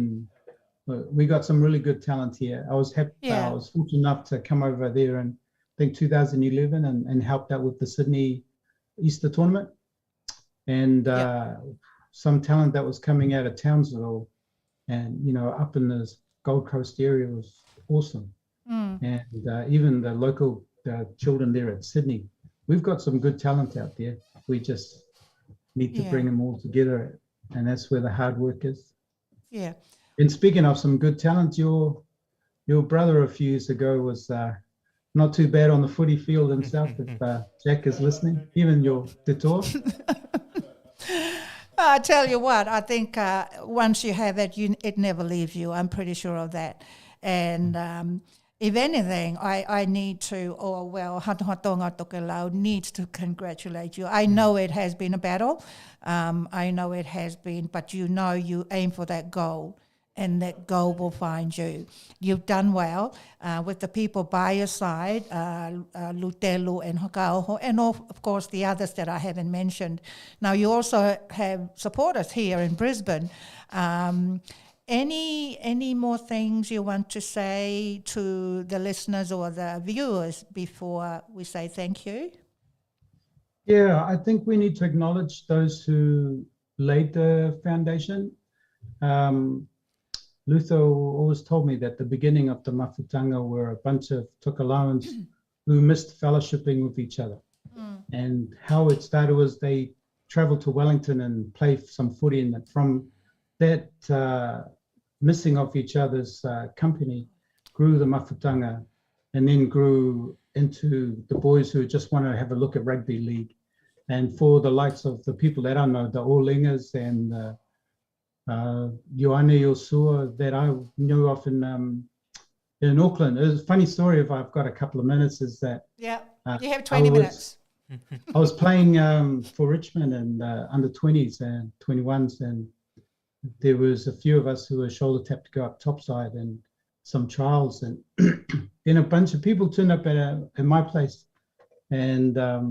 we got some really good talent here. I was happy. Yeah. I was fortunate enough to come over there in, I think, 2011 and helped out with the Sydney Easter tournament. And some talent that was coming out of Townsville and, up in the Gold Coast area was awesome. And even the local children there at Sydney, we've got some good talent out there. We just need to bring them all together, and that's where the hard work is. Yeah. And speaking of some good talent, your brother a few years ago was not too bad on the footy field himself. If Jack is listening, even your tutor. I tell you what, I think once you have it, it never leaves you. I'm pretty sure of that. And if anything, I need to, Hatohatonga Tokelau needs to congratulate you. I know it has been a battle. I know it has been, but you aim for that goal, and that goal will find you. You've done well with the people by your side, Lutelu and Hokaoho, and of course the others that I haven't mentioned. Now you also have supporters here in Brisbane. Any more things you want to say to the listeners or the viewers before we say thank you? Yeah, I think we need to acknowledge those who laid the foundation. Luther always told me that the beginning of the Mafutanga were a bunch of Tokelauans who missed fellowshipping with each other. And how it started was they traveled to Wellington and played some footy, and from that missing of each other's company grew the Mafutanga, and then grew into the boys who just want to have a look at rugby league. And for the likes of the people that I know, the All-Lingers and Ioane Osua that I knew of in Auckland. It's a funny story, if I've got a couple of minutes, is that... Yeah, you have 20 minutes. I was playing for Richmond and under 20s and 21s, and there was a few of us who were shoulder tapped to go up topside and some trials, and then a bunch of people turned up at my place, and I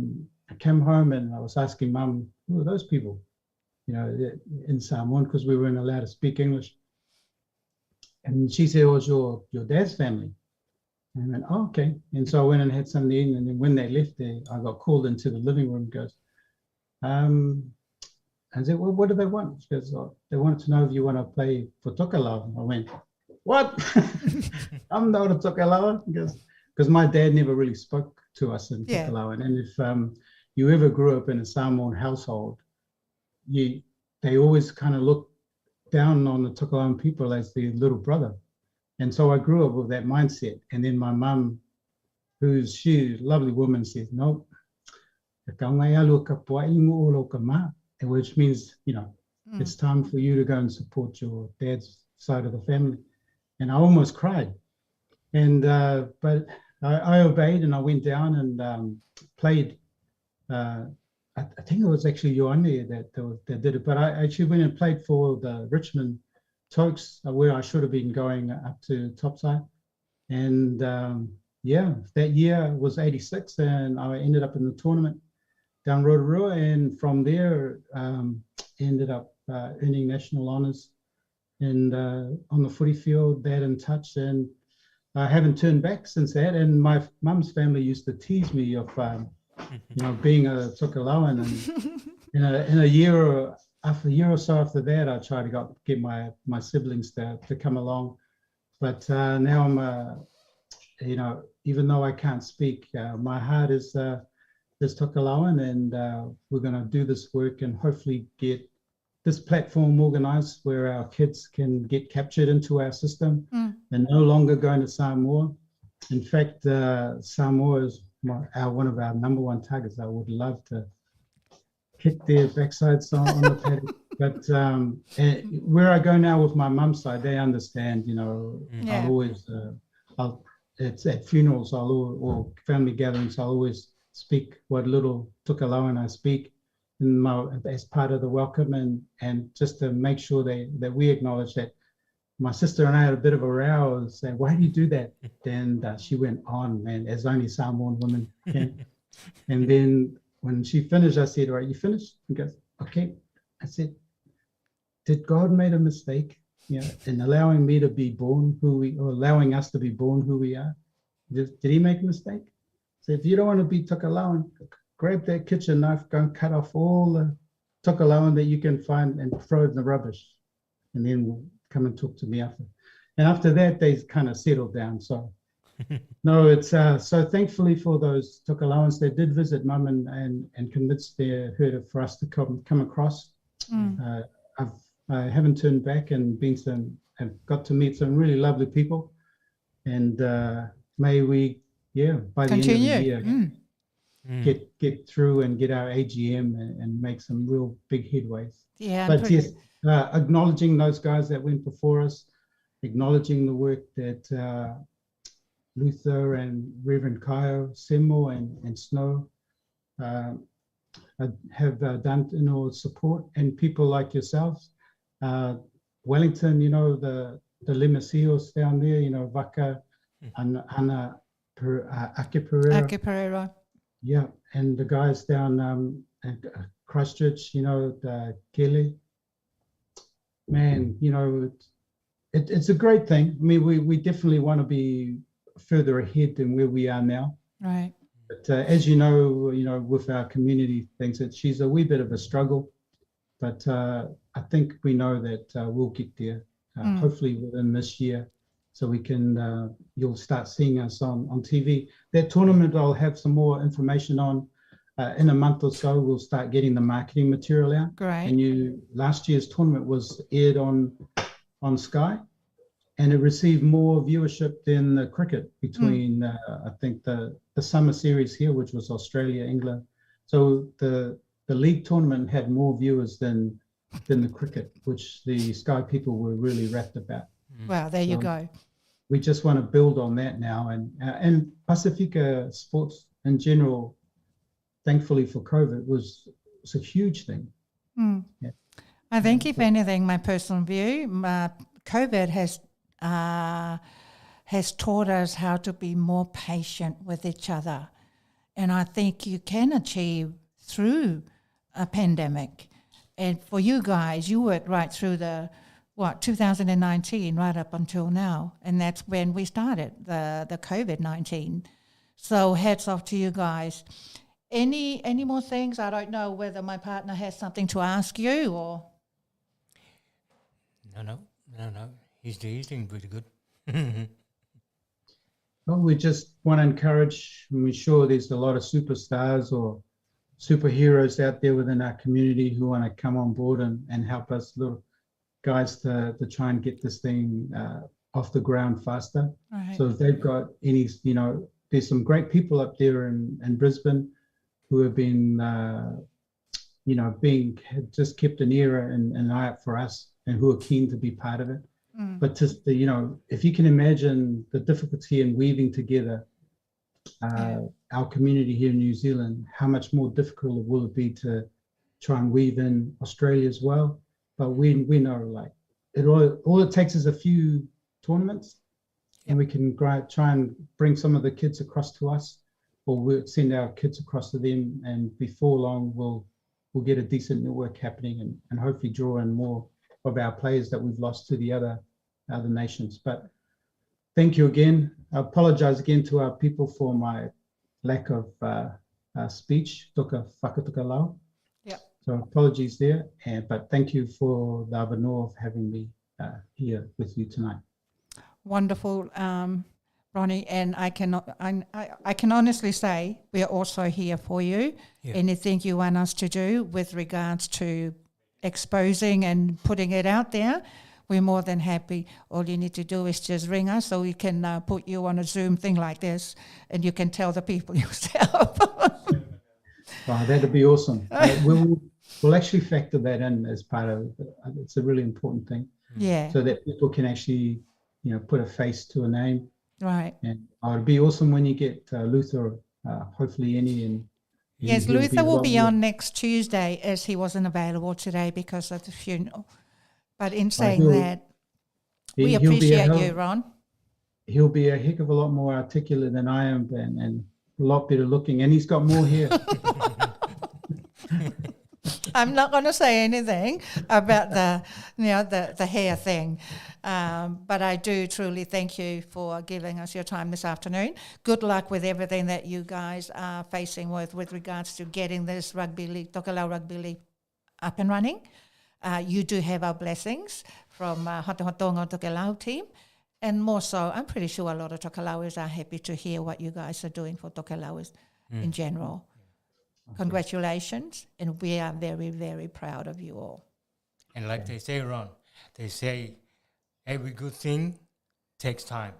came home and I was asking Mum, who are those people? In Samoan, because we weren't allowed to speak English. And she said, it was your dad's family. And I went, oh, okay. And so I went and had something to eat, and then when they left there, I got called into the living room, goes, I said, well, what do they want? She goes, oh, they wanted to know if you want to play for Tokelau. I went, what? I'm not a Tokelau. Because my dad never really spoke to us in Tokelau. And if you ever grew up in a Samoan household, they always kind of look down on the Tokelauan people as their little brother. And so I grew up with that mindset. And then my mum, she's a lovely woman, says, no, which means, it's time for you to go and support your dad's side of the family. And I almost cried. And but I obeyed, and I went down and played. I think it was actually Ioane that did it, but I actually went and played for the Richmond Tokes, where I should have been going up to topside. And yeah, that year was 86, and I ended up in the tournament down Rotorua, and from there ended up earning national honours and on the footy field, that in touch, and I haven't turned back since that. And my mum's family used to tease me of being a Tokelauan, and in a year or so after that, I tried to get my siblings to come along. But now I'm even though I can't speak, my heart is Tokelauan, and we're going to do this work and hopefully get this platform organized where our kids can get captured into our system and no longer going to Samoa. In fact, Samoa is one of our number one targets. I would love to kick their backsides on the paddock. But where I go now with my mum's side, they understand, I'll always, it's at funerals or family gatherings, I'll always speak what little Tokelauan I speak as part of the welcome, and just to make sure that we acknowledge that. My sister and I had a bit of a row and say, why do you do that? And she went on, man, as only Samoan women can. And then when she finished, I said, all right, you finished? She goes, okay. I said, did God make a mistake in allowing me to be born allowing us to be born who we are? Did he make a mistake? So if you don't want to be Tokelauan, grab that kitchen knife, go and cut off all the Tokelauan that you can find and throw it in the rubbish. And then we'll come and talk to me after. And after that, they kind of settled down. So no, it's so thankfully for those Tokelauans that did visit Mum and convinced her for us to come across. I haven't turned back and have got to meet some really lovely people. And may we, by the end of the year, get through and get our AGM and make some real big headways. Yeah, but yes, acknowledging those guys that went before us, acknowledging the work that Luther and Reverend Kyle, Semo and Snow have done in all support, and people like yourselves. Wellington, the Lemasios down there, Vaka, Ana Ake Pereira. Yeah, and the guys down at Christchurch, the Kelly. Man, it's a great thing. I mean, we definitely want to be further ahead than where we are now. Right. But as you know, with our community things, she's a wee bit of a struggle. But I think we know that we'll get there, hopefully within this year. So we can, you'll start seeing us on TV. That tournament, I'll have some more information on. In a month or so, we'll start getting the marketing material out. Great. And last year's tournament was aired on Sky, and it received more viewership than the cricket between, I think, the summer series here, which was Australia, England. So the league tournament had more viewers than the cricket, which the Sky people were really rapt about. Wow, there you go. We just want to build on that now, and Pasifika sports in general. Thankfully for COVID, was a huge thing. Yeah. I think, if anything, my personal view, COVID has taught us how to be more patient with each other. And I think you can achieve through a pandemic. And for you guys, you worked right through 2019, right up until now. And that's when we started, the COVID-19. So hats off to you guys. Any more things? I don't know whether my partner has something to ask you or... No. He's doing pretty good. Well, we just want to encourage, and we're sure there's a lot of superstars or superheroes out there within our community who want to come on board and help us little guys to try and get this thing off the ground faster. Right. So if they've got any, there's some great people up there in Brisbane who have been, just kept an ear and an eye out for us, and who are keen to be part of it. But just if you can imagine the difficulty in weaving together our community here in New Zealand, how much more difficult will it be to try and weave in Australia as well? But we know, like, all it takes is a few tournaments, and we can try and bring some of the kids across to us, or we'll send our kids across to them, and before long we'll get a decent network happening, and hopefully draw in more of our players that we've lost to the other nations. But thank you again. I apologize again to our people for my lack of speech. Tokelau. Yeah. So apologies there, but thank you for the avanoa of having me here with you tonight. Wonderful, Ronnie, and I can honestly say we are also here for you. Yeah. Anything you want us to do with regards to exposing and putting it out there, we're more than happy. All you need to do is just ring us, so we can put you on a Zoom thing like this, and you can tell the people yourself. Wow, that'd be awesome. We'll actually factor that in as part of it. It's a really important thing. Yeah. So that people can actually, put a face to a name. Right. And it'd be awesome when you get Luther, hopefully and yes, Luther will be on next Tuesday, as he wasn't available today because of the funeral. But in saying that, we appreciate you, Ron. He'll be a heck of a lot more articulate than I am, and a lot better looking, and he's got more hair. I'm not going to say anything about the hair thing, but I do truly thank you for giving us your time this afternoon. Good luck with everything that you guys are facing with regards to getting this rugby league, Tokelau Rugby League, up and running. You do have our blessings from FATOFATOGA Tokelau team, and more so, I'm pretty sure a lot of Tokelauers are happy to hear what you guys are doing for Tokelauers in general. Okay. Congratulations, and we are very, very proud of you all. And like they say, Ron, they say every good thing takes time.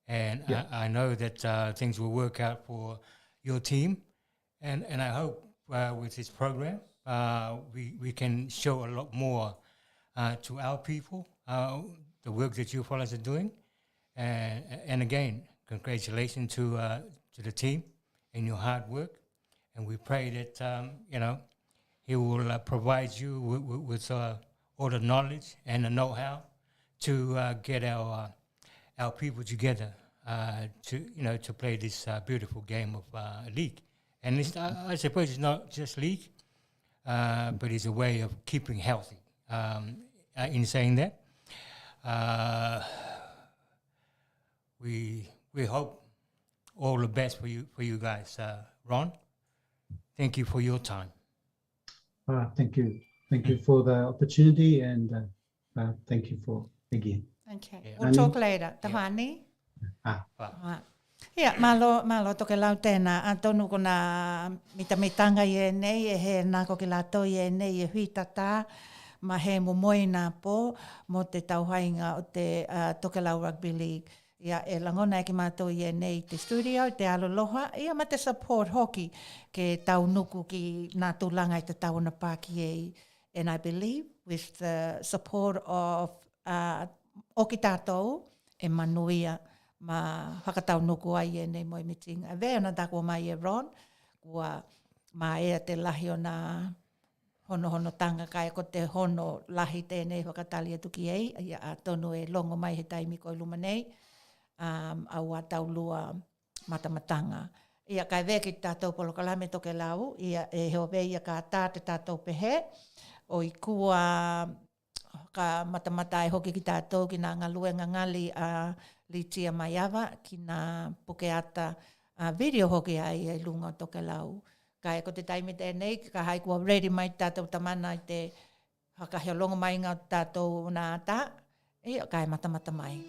And I know that things will work out for your team. And I hope with this program, we can show a lot more to our people, the work that you fellas are doing. And again, congratulations to the team and your hard work. And we pray that, he will provide you with all the knowledge and the know-how to get our people together to play this beautiful game of league. And I suppose it's not just league, but it's a way of keeping healthy. In saying that, we hope all the best for you guys. Ron, thank you for your time. Thank you. Thank you for the opportunity, and thank you for again. Okay. Yeah. We'll talk later. Tahani? Ia, malo Tokelau tēnā, a tonu kona mitamitanga i nei, e he nāko ki lātou i nei, e hui tata, ma he momoina po, mo te tauhainga o te Tokelau Rugby League. Ia, e langona e ki mātou i nei te studio, te aloloha, ia ma te support hoki ke tau nuku ki nā tūlanga i te tauna pāki e. And I believe with the support of o ki tātou, e manuia, ma whakatau nuku ai e nei moi meeting. A vea na tako mai e Ron, kua ma ea te lahi o nā hono tanga kai ko te hono lahi tēnei whakatali atu ki ei, ia a tonu e longo mai he taimi ko i luma nei, au a taulua matamatanga. Ia kai vea ki tātou polokalame Tokelau, ia e heo vea ia ka tā te tātou pehe, o i kua ka matamata e hoki ki tātou ki nā ngaluenga ngali a Litia Maiava ki nā pukeata video hoki ai e lunga Tokelau. Kai ko te taimi tēnei, ka hai kua ready mai tātou tamana i te hakahiolonga mai ngā tātou nā tā, ia kai matamata mai.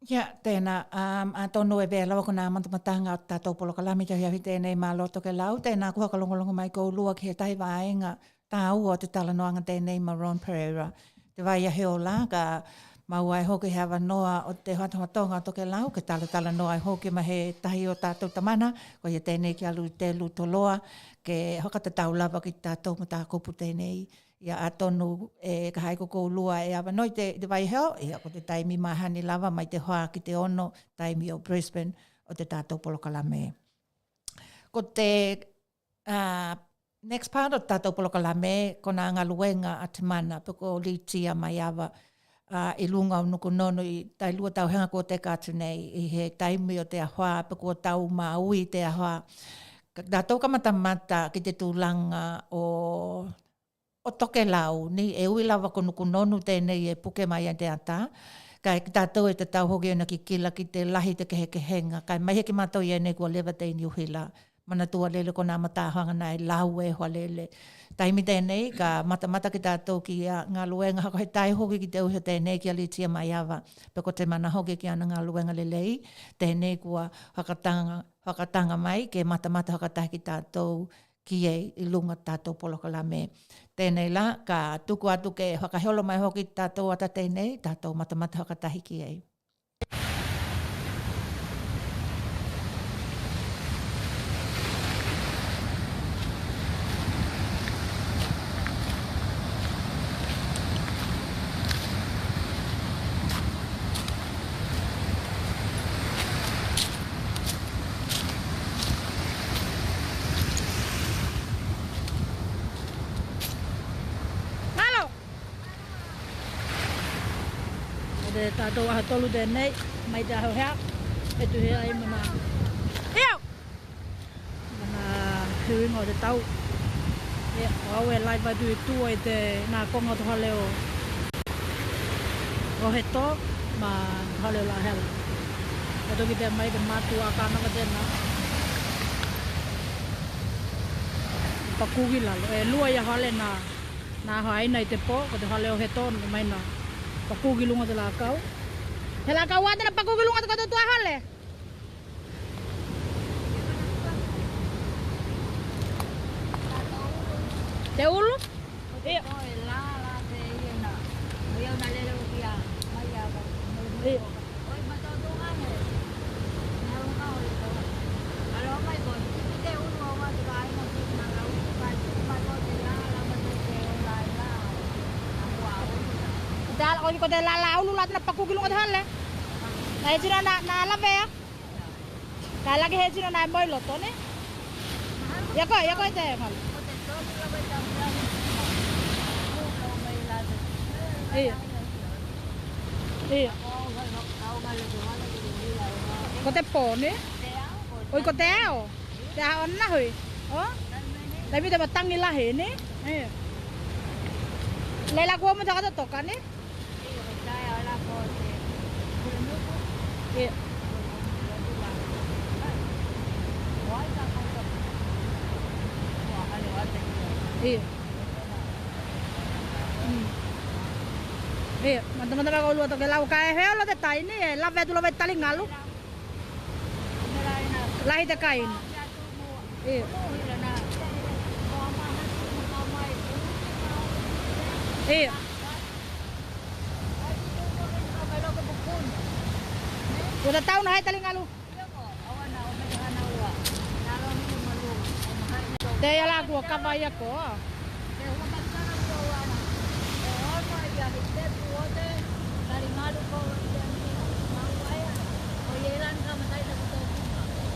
Ja, tēnā, tonu e vela wako nā mantamatanga o tātou polokalami te hiawi tēnei mā lo Tokelau, tēnā kuhaka longolongo mai kou lua ki he tahi wāenga tā ua o te talanoanga tēnei ma Ron Pereira. Te vai a heo la, ka maua e hoki hawa noa o te FATOFATOGA o Tokelau, ke tala noa e hoki ma he tahi o tātou tamana, ko ia tēnei ki alu te lutoloa, ke hoka te tau lava ki tātou ma tā kupu tēnei. Ia a tonu e ka haiko kou lua e awa noi te vai heo, ia ko te taimi mahani lava mai te hoa ki te ono, taimi o Brisbane o te tātou polokalame. Ko te next part o tātou polokalame, ko nā ngaluenga a te mana, peko litia mai awa i lunga o nuku nono i tai lua tau henga ko te kātu nei, i he taimi o te ahoa, peko tau maui te ahoa. Tātou kamatamata ki te tūlanga o Tokelau, ni e ui lawa ko nuku nonu tēnei e puke mai te ata, kai tātou e te tau hoki ana ki kila ki te lahi te kehenga, kai mai heki mātou i ene kua lewa te inuhila, mana tua lele ko nā matāhanga nā e lau e hoa lele. Taimi tēnei, ka mata ki tātou ki ngā luenga, hako he tai hoki ki te uhe tēnei ki alitia mai awa, peko te mana hoki ki ana ngā luenga lelei, tēnei kua hakatanga mai, ke mata hakatahi ki tātou, ki e i lunga tātou polokalame. Tēnei la, ka tuku atu ke whakaheolo mai hoki tātou ata tēnei, tātou matamata hakatahi ki e. Tātou aha tolu tēnei, mai te aho hea, e tu hea e mana hiringa o te tau. O au e lai vai tui tua i te nā konga o toha leo o he tō, ma toha leo la hela. E toki te mai te mātu a kānanga tēnā. Pakugi lalo, e lua ia hale nā haina i te pō, ko te hale o he tō, mai nā pakugi lunga te lakau. He lakau wate na pakugi lunga te kato tua hale. Te ulu? Ia. Oi la te iena. Ia na lele o kia. Mai ava. Ia. Oi mato tunga ne. Na unga o ito. Alo mai ko. Te ulu o wa te kai mo te na la u kai. Mai ko te la ma te la la. Dal ko ko te la la ulu lat na pakugi lunga te hale. Na e tira na lave ya. Ka lagi he tira na moi loto ne. Ya ko te mal. Iya. Iya. Ko te po ne. Oi ko te o. Te ha on na hui. O. Tapi te batangi la he ne. Iya. Lela ko mo ta toka ne. Iya. Iya. Iya, manta ba ko luto ke lau ka e heo lo te tai ni e la vetu lo ve tali ngalu. Lahi te kain. Iya. Iya. Udah tahu na hai tali ngalu. Te ya la ko ka vai ko.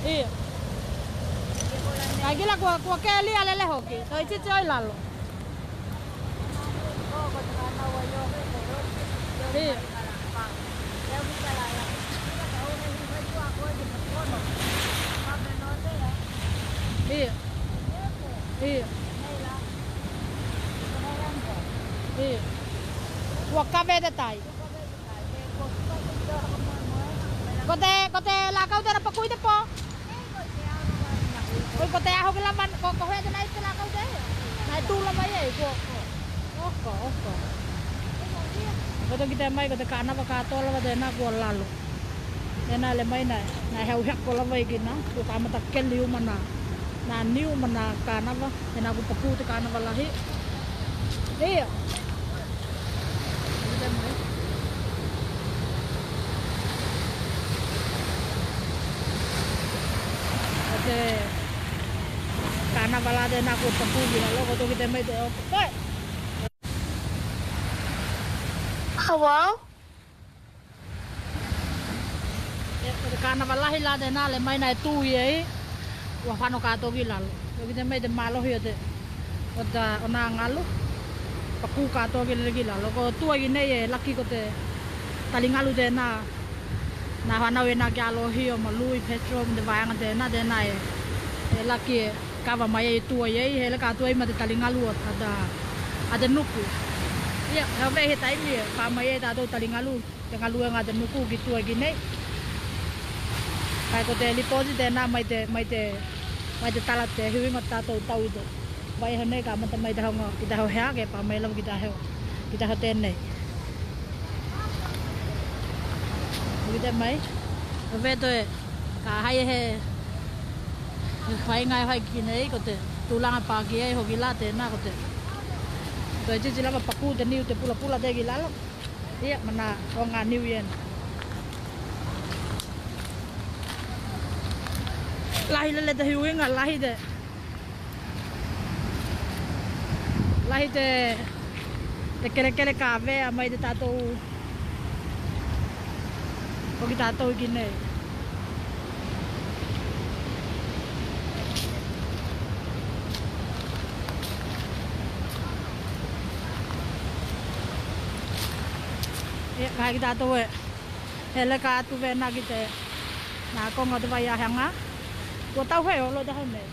Iya. Lagi lah gua keli alele hoki. Toi cici oi lalu. Iya. Iya. Iya. Iya. Gua kabe detai. Kote la kau te rapakui te po. Oi kote aho ke laman ko he te nai te la kau te. Nai tu la mai e ko. Oko. Kote kita mai kote kana ba ka to la de na ko lalu. Ena le mai na heu hek ko lava ikina ko ka mata keliu mana na niu mana kanava ena ko papu te kanava lahi ia ate kanava la de na ko papu bila lo ko to kita mai te okay Hello? Kanava lahi la de na le mai na tu ye wa fano ka to gila lo kita mai de malo hi te oda ona ngalu paku ka to gila lo ko tu gi ne ye laki ko te talingalu de na hana we na ga lo hi o malui petrol de va nga de na e laki ka va mai tu ye he la ka tu ai ma de talingalu ada nuku ya ha ve he tai ni pa mai da do talingalu de ngalu nga de nuku gi tu gi ne kai ko te liposi de na mai te tala te hui ngata to tau do vai hone ka mata mai da ngo kita ho ha ke pa mai lo kita ho ten nei kita mai ve to ka hai he fai ngai fai ki nei ko te tulang pa ki ai ho gila te na ko te to ji la pa ku te niu te pula de gila lo ia mana o nga niu yen lahi le te huinga lahi te kere ka vea mai te tatou o ki tatou ki nei e kai ki tatou hele ka tu ve na ki te na kongo te vai a hanga ko tau he lo da home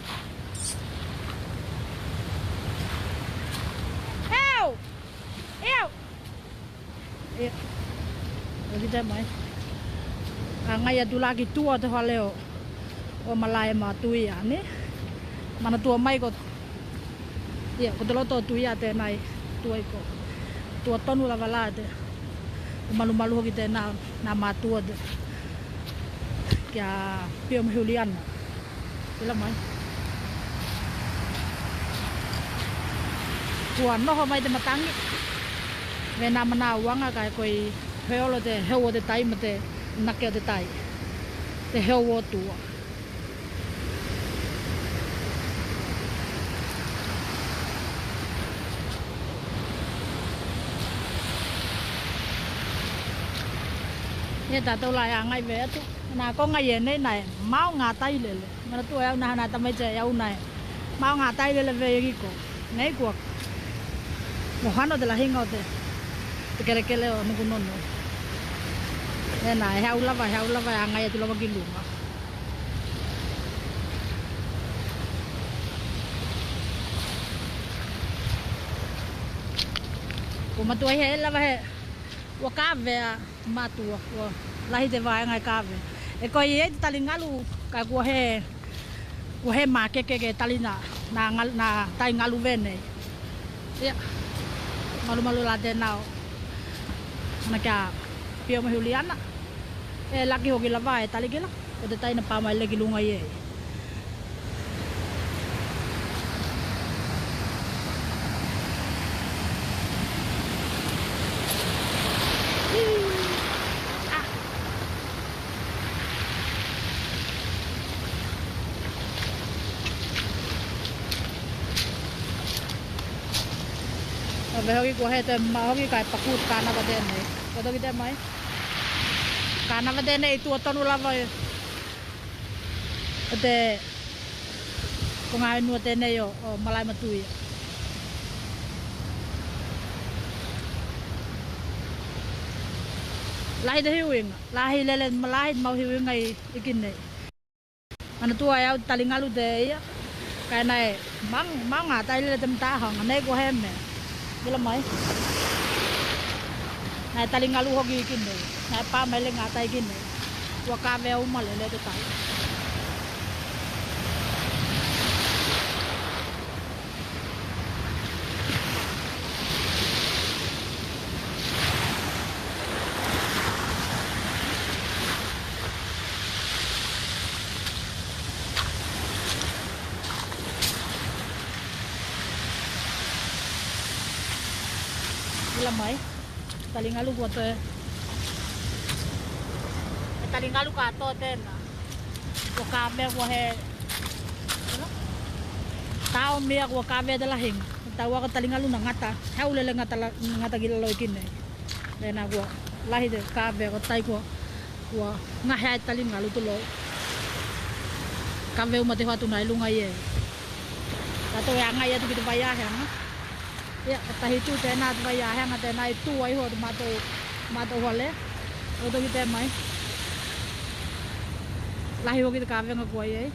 e kita mai ngai atu lagi tua te haleo o malai ma tuia ne mana tua mai ko ia ko tolo to tuia te nai tuai ko tua tonu la valade malu ho kita na ma tua de kia pio Julian Sila mai. Tuan no mai te matangi. Me na mana wanga kai koi heolo te hewo te tai mate nakeo te tai. Te hewo tua. Ye ta to lai ngai ve tu. Na ko ngai ne nai mau nga tai le le. Mana tu au na ta mai che au nai. Mau nga tai le ve gi ko. Nei ko. Mo hano de la hinga te. Te kere kele o nuku nono. E na hau lava ngai tu lava ki lunga. Ko matua he lava he. Wa ka ve matua wa lahi te vai ngai ka ve. E ko ye talingalu ka ko he ma ke talina na tai ngalu vene. Ya. Malu la de nao. Na ka pio mo Juliana. E laki hoki la vai taligila. O te tai na pa mai leki lunga ye. Hoki ko he te hoki kai pakut kana va den nei ko to kita mai kana va den nei tu tonu lava te ko ngai nu te nei o malai matui lahi de hiwing lahi lele malai mau hiwing ngai ikin nei ana tu ai au talingalu de ia kai nai mang nga tai le tem ta hang nei ko hem ne Bila mai. Na talingalu hogi kini. Na pa mai le ngatai kini. Wa ka ve uma le te tai. la mai. Talingalu ko to. Talingalu ka to tena. Ko kabe ko he. Tao mea ko kabe de la hing. Tao ko talingalu na ngata. Haule le ngata gila loy kine. Dena ko lahi de kabe ko tai ko ngahe talingalu to lo. Kabe umate hatu nai lunga ye. Tato yang ngai tu kita bayar hang. Ya, tahitu tena bayar hang tena itu ai ho mato hole. Odo kita mai. Lahi ho kita kabe ngako ye.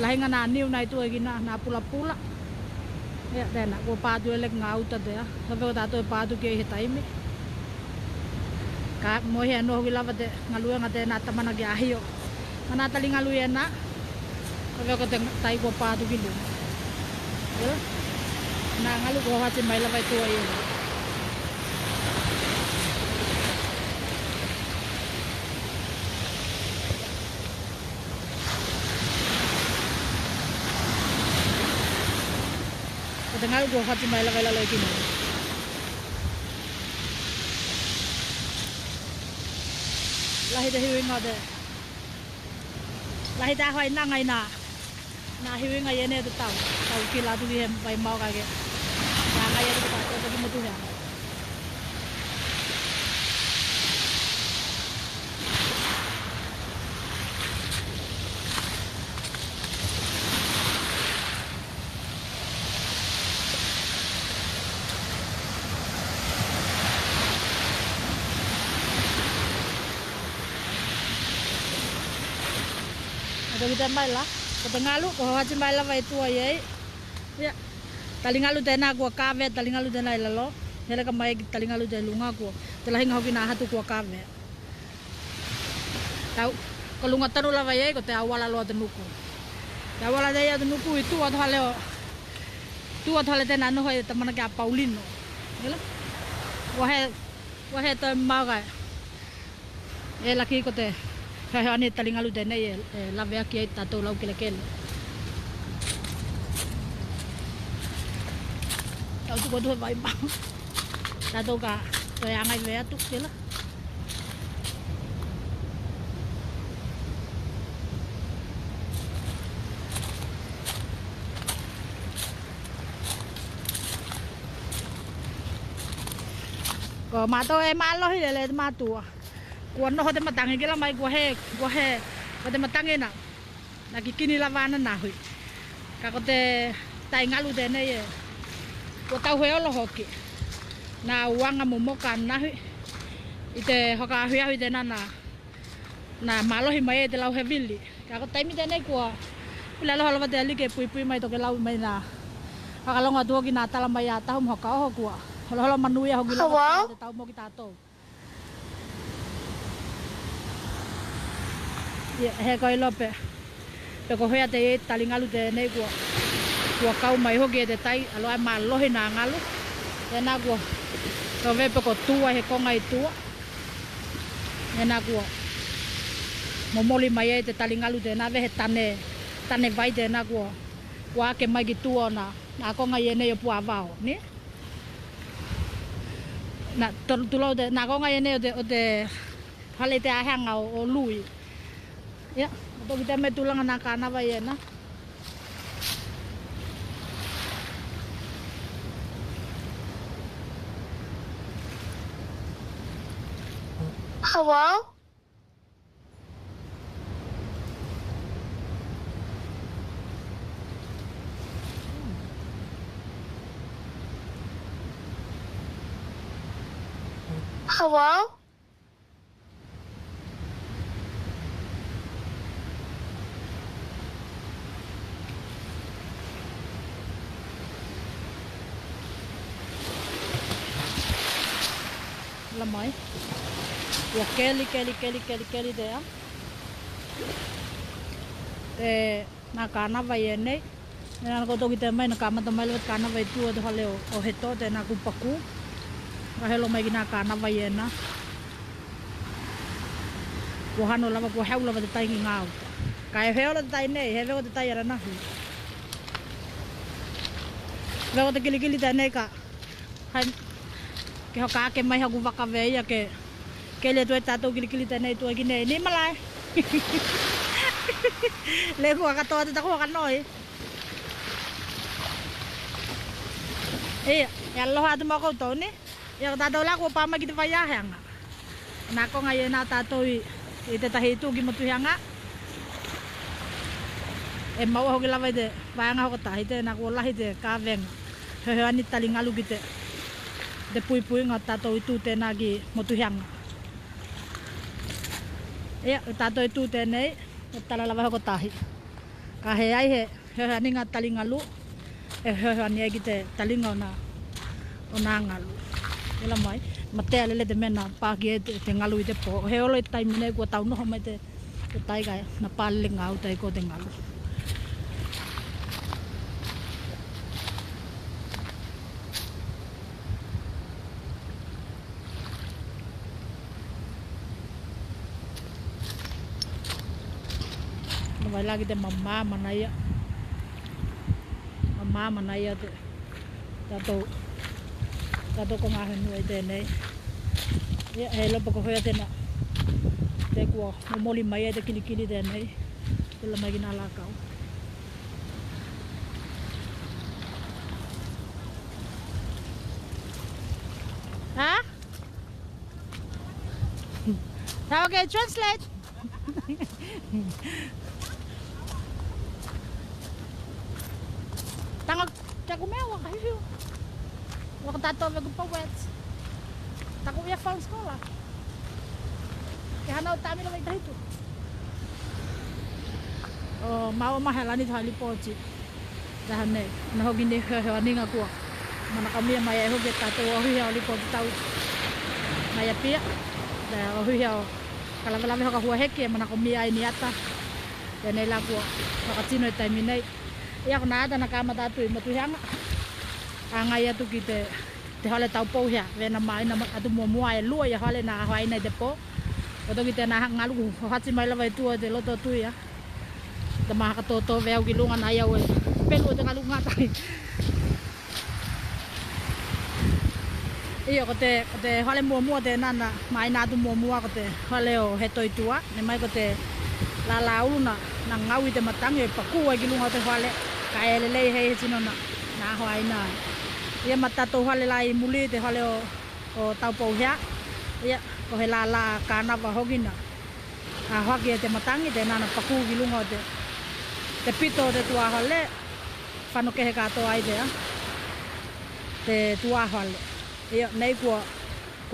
Lahi ngana niu nai tu gina na pula. Ya, dena ko padu elek ngau ta de. Sabe ko tato padu ke he taime. Ka mo he no gila vade ngalu ngate na tamana ge ahio. Mana talingalu ye na. Sabe ko tai ko padu gilu. Ya. Na ngalu ko hati mai la vai tu ai. Dengar gua hati mai la lagi ni. Lahi dah hiwing ada. Lahi dah hoi nang ai na. Na hiwing ai ne tu tau. Tau kila tu dia bai mau kage. Nang ai tu tak tu mutu ya. Kita mai lah, ketengalu ko hati mai lah vai tu ai. Ya, talingalu tena ko kave, talingalu tena ilalo. Hele ka mai talingalu de lunga ko. Telahi ngau kina hatu ko kave. Tau, ko lunga tanu la vai ko te awala lo tenuku. Te awala de ya tenuku itu athale. Tu athale tena no hoi tamana ka Paulino. Hela. Wahe te mau ga. E laki ko te Hai ane talingalu tena ye lave aki ai tato lau kele. Tau tu kodo vai ba. Tato ka to yang ai ve tu kela. Ko mato e malo hi le matu. Kuan no hote matangi kila mai gua he hote matangi na kikini lavana na hui ka kote tai ngalu de ne ye ko tau he lo hoki na wanga momoka na hui ite hoka hui de na malo hi mai de lau he vili ka ko tai mi de ne ko pula lo lo de ali ke pui mai to ke lau mai na ka lo nga duoki na tala mai ata hom hoka ho ko lo manu ya hoki lo tau mo kita to. Ya, he koi lope. Pe ko hoia te talingalu te nei ko kau mai hoge te tai alo ai malohi na ngalu. Te na ko ve pe ko tua he konga i tua. Te na ko momoli mai te talingalu te na ve he tane vai te na ko wa ke mai ki tua na konga i nei pu avao, ni? Na tulo de na konga i nei o te hale te ahanga o lui. Ya, untuk kita metulang anak-anak ya na. Hello? Hello? Lamai. Wa keli dia. Na kana vai nei. Na ko to kita mai na kama to mai lo kana vai tu do hale o heto te na ku paku. Wa helo mai na kana vai na. Ko hano lava ko heula va tai ngau. Ka heula tai nei, heula tai era na. Veo te kili tēnei ka. Hai, ke hoka ake mai hagu waka veia ke le tue tātou kili tēnei tue ki nei. Ni malai. Le hua katoa te tako haka noi. Ia, aloha atu mau koutou ni. Ia tātou la kua pāma ki te whaiaheanga. Nā konga i nā tātou i te tahi tū ki motuhianga. E maua hoki lawa i te vaianga hoko tahi te nā kua lahi te kāwenga. Heheani tali ngalu ki te pui ngā tātou i tū tēnā ki motuhianga. Ia, tātou i tū tēnei, e tala lawa hoko tahi. Ka he ai heheani ngā tali ngalu. E heheani ai ki te talinga o nā ngalu. Ela mai, matea lele te mena pāki e te ngalu i te pō. He olo i taimi nei kua tau noho mai te taiga na pālele ngā utai ko te ngalu. Na vai lagi te mamā manaia. Mamā manaia te Tato ko ngā henu e tēnei. Ia, hei lopa ko hoia tēnā. Te kua moli mai e te kili tēnei. Tula mai ki nā lākau. Ha? Now okay, translate. Tango mewa kahiu. Waka tato me gupa wet. Tako ia phone skola. Ke hana o tami na mai tahitu. Maua mahelani thali pochi. Dahane. Na hoki ne hewaninga kua. Mana kamia mai e hoki tato o hui hao li pochi tau. Mai Apia. Da o hui hao. Kalawalawe hoka hua heke mana kamia ai niata. Ya nei la kua. Hoka tino e taimi nei. Ia ko nāta na kāma tātu i motuhianga. Angai atu ki te hale tau pouhea. Vena mai na atu mua e lua ia hale na ahoai nei te pō. O toki te nā ngaluku. O hati mai lawa i tua te loto tuia. Te maha katoto veau ki lunga na iau e pelu o te ngaluku ngātai. Ia ko te hale mua te nana mai nātu mua ko te hale o he toi tua. Ne mai ko te la uluna na ngau i te matangi e pakua ki lunga o te hale. Ka elelei hei he tino na ahoai nā. Ia matatou hale lai muli te hale o tau pouhea. Ia ko he la kānawa hogina. A hoaki e te matangi te nana paku ki lunga o te pito o te tua hale. Whanoke he kātoa ai tea. Te tua hale. Ia nei kua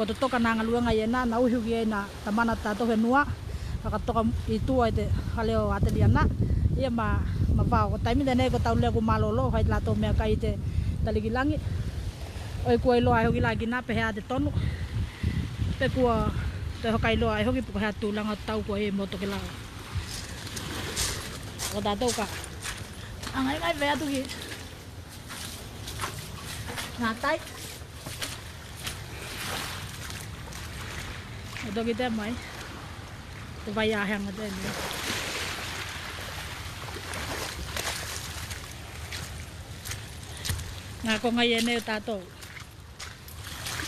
to toka nā ngaluanga i e nā na uhiuki e nā tamana tātou he nua. Haka toka i tua i te hale o ateliana. Ia ma wao. Ko taimi tenei ko tau lea ku malolo. Hai lato mea kai te talikilangi. Oi kua iloa e hoki lai ki nā pehea te tonu. Pe kua te hoka iloa e hoki puka hea tūlanga tau kua e mo Tokelau. O tātou ka. Angai vea tuki. Ngā tai. O toki te mai. Te vai aheanga tēnei. Ngā konga i enei o tātou.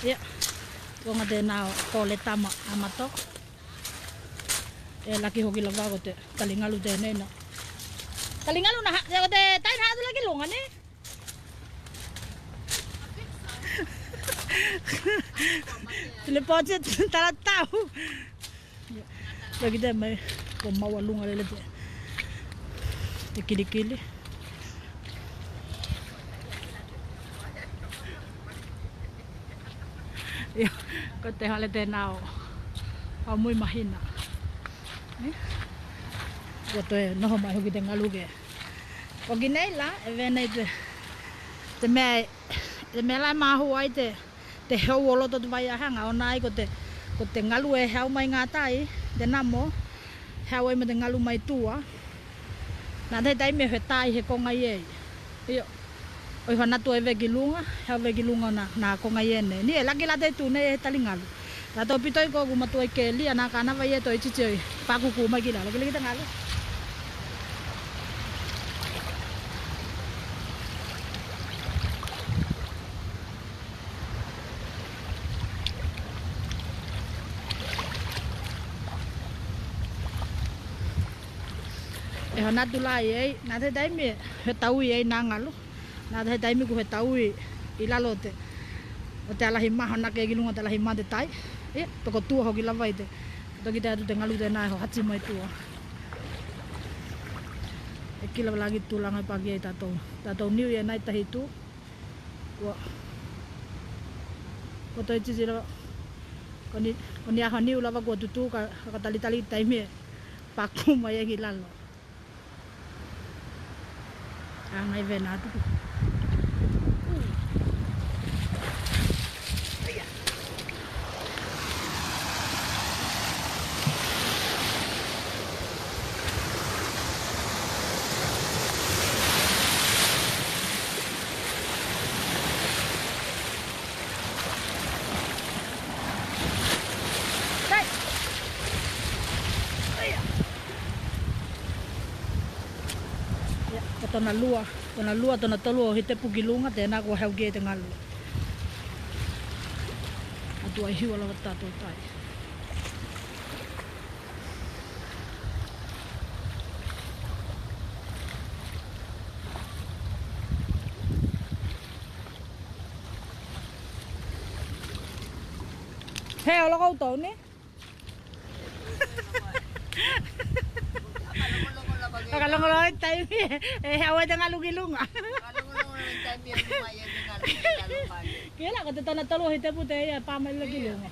Ia. Konga tēnā o kōle tama amato. E laki hoki lawa ko te talingalu tēnei na. Talingalu na ko te tain hatu laki longa ne? Tile poche tala tau. Lagi te mai ko maua lunga lele te kili. Ia, ko te hale tēnā o mui mahina. Ko te noho mai hoki te ngaluke. Ko ki nei la, e venei te mea lai mahu ai te hau o loto te vai ahanga. O nai ko te ngalu e hau mai ngā tai, te namo. Hau ai ma te ngalu mai tua. Nā tei tai me he tai he konga iei. Ia. Oi hanatu e veki lunga, hau veki lunga na konga iene. Ni e laki la te tūne e talingalu. Tato pitoi ko kumatu ai ke lia nā kānawa ie toi chichi pakuku mai ki la. Laki te ngalu. e hana tu lai ei na te dai me he tau ei na ngalo na te dai me ku he tau I lalo te o te alahi maha na ke gilunga te alahi mate tai e toko tua hoki lava I te toki te atu te ngalu te nai ho hati mai tua e kila lagi tulanga pagi ai tatou niu ia nai tahi tu ko toi tisi lava ko ni aha niu lava ko tutu ka tali tai me paku mai e lalo ngai vena tu tona lua tona tolu o hite pukilunga tēnā kua hauke te ngalu. Atu ai hiwa lawa tātou tai. Hei, ola koutou ni? Kalong-kalong tayo eh hawa tanga lugilunga. Kalong-kalong tayo maya tanga lugilunga. Kila ka tana talo hite pute ya pa mai lugilunga.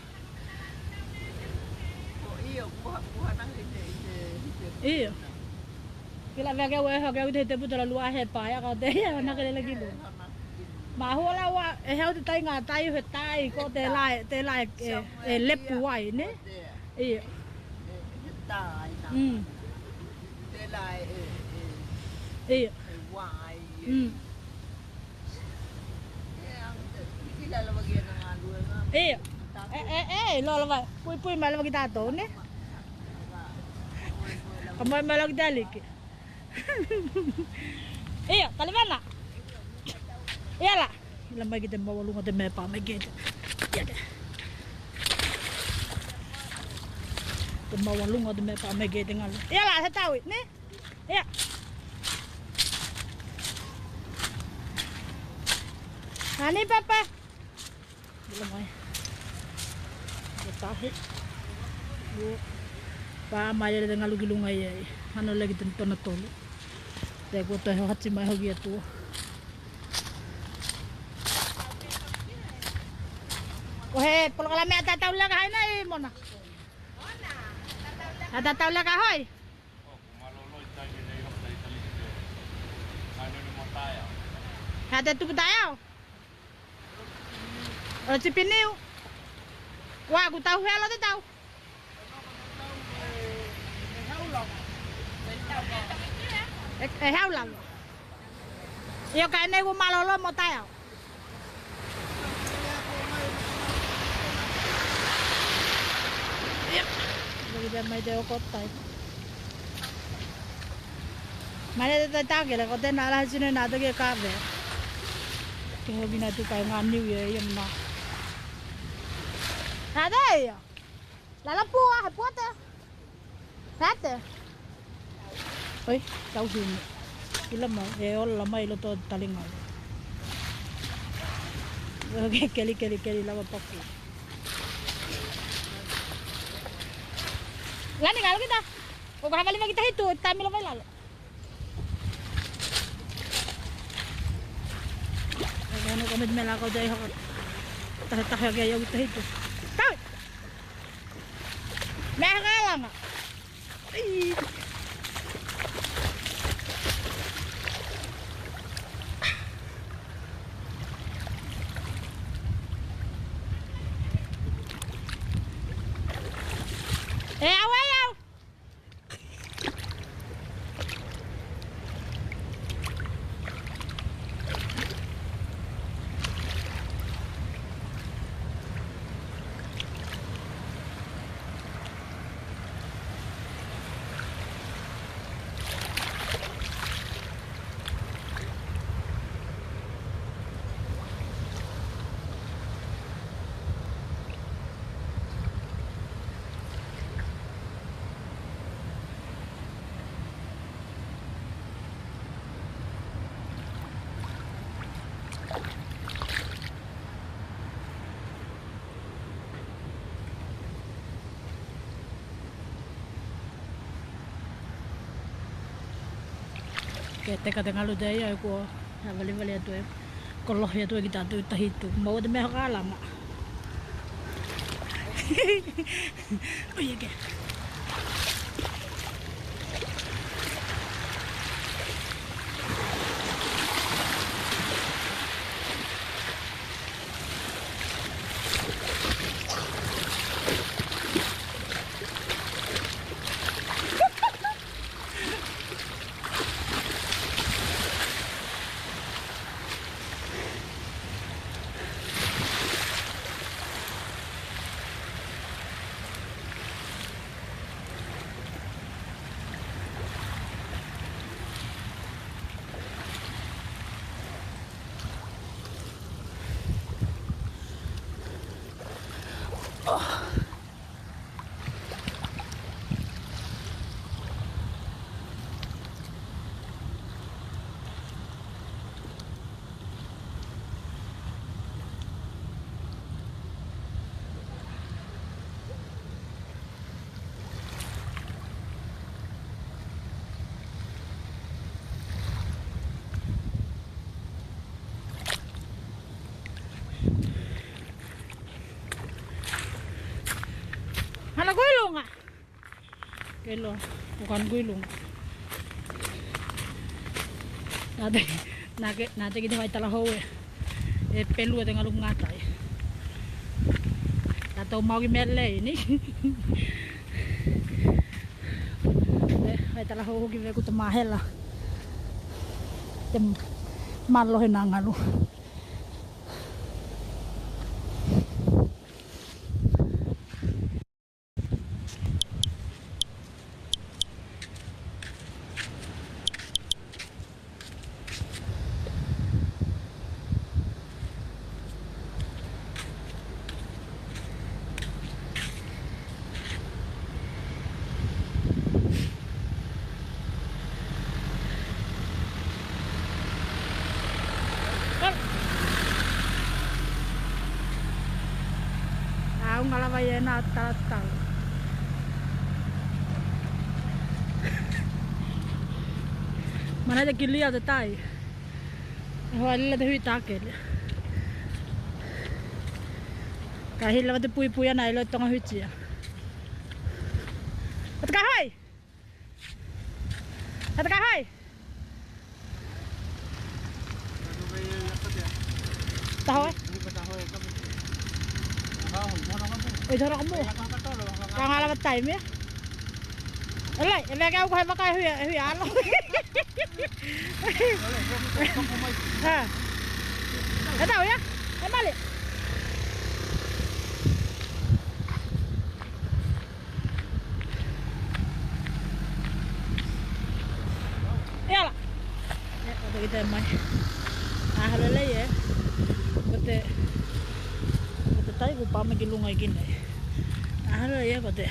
O iyo buha nang hite. Iyo. Kila vega we ha ga hite pute la lua he pa ya ka te ya na kele lugilunga. Ma hola wa e hau te tai nga tai he tai ko te lai e lepu wai ne. Iyo. Tai na. Lai eh wai kila la bagian ng alu lo la pui mal bagi tato ne kamay malag dalik talibana la lamay kita mawalunga de me pa may gate mawalunga de me pa may gate ngal la sa tawit ne Hani papa. Lamay. Tahi. Pa maya de ngalu gilunga ye. Hano lagi ten panatolo. Te ko te hati mai hogi atu. Ko he polo kala me ata taula ka na e mona. Ata taula ka hoy. Hata tu tayo. Ở chỉ pin niu, qua của tàu heo là tới tàu. Heo lòng. Yêu cái này của mà lo một tay à? Bây giờ mày đeo cột tay. Mày đã tay cái là có tên nào là xin nào tới cái cá về. Cái hôm nay tôi cái ngon nhiều vậy em mà. Hả đây? Là pua hay pua thế? Hả thế? Ôi, cháu gì? Cái lắm mà, là mày lo to taling ngồi. Okay, keli lama pakai. Lani kalau kita, kok kali kita itu, kami lebih lalu. Ano kami melakaw dahil ako tahay kaya yung ito. Tawit! May akala nga. Awayaw! Ke teka te ngalu te ia ko ha vali atu e kolohi atu ki tātou tahitu. Mau te meha kālama. Oia ke. Hala gulung ah. Kelo, bukan gulung. Nate kita vai tala hoe. E pelu te ngalung ngatai. Tato mau ki mele ni. Vai tala ho ki ve ku te mahela. Te malo he nangalu. Ngalavaya na tatal. Mana de kilia de tai. Hoalla de hui takele. Kahilla de pui pui na ilo tonga hutia. Atka hai. Atka hai. Tahu. Oi thora kamu. Kang ala batai me. Alai, eve kau kai makai hui alo. Ha. Tahu ya? Kembali. Iyalah. Ya, ada kita mai. Ah, lele ya. Kote tai ku pa me ki lunga ikin nei. Ahara ya kote.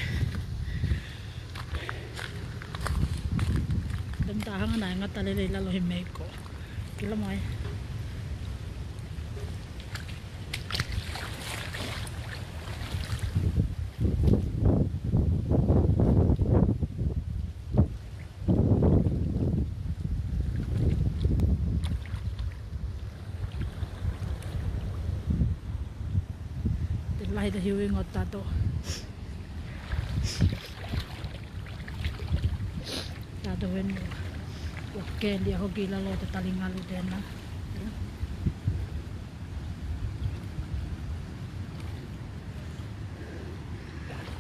Dem ta hanga na ngata lele la lo himeko. Kila mai. Lahi te hiu ingot tato. Tato wen wakke dia hoki la lo te talingalu tena.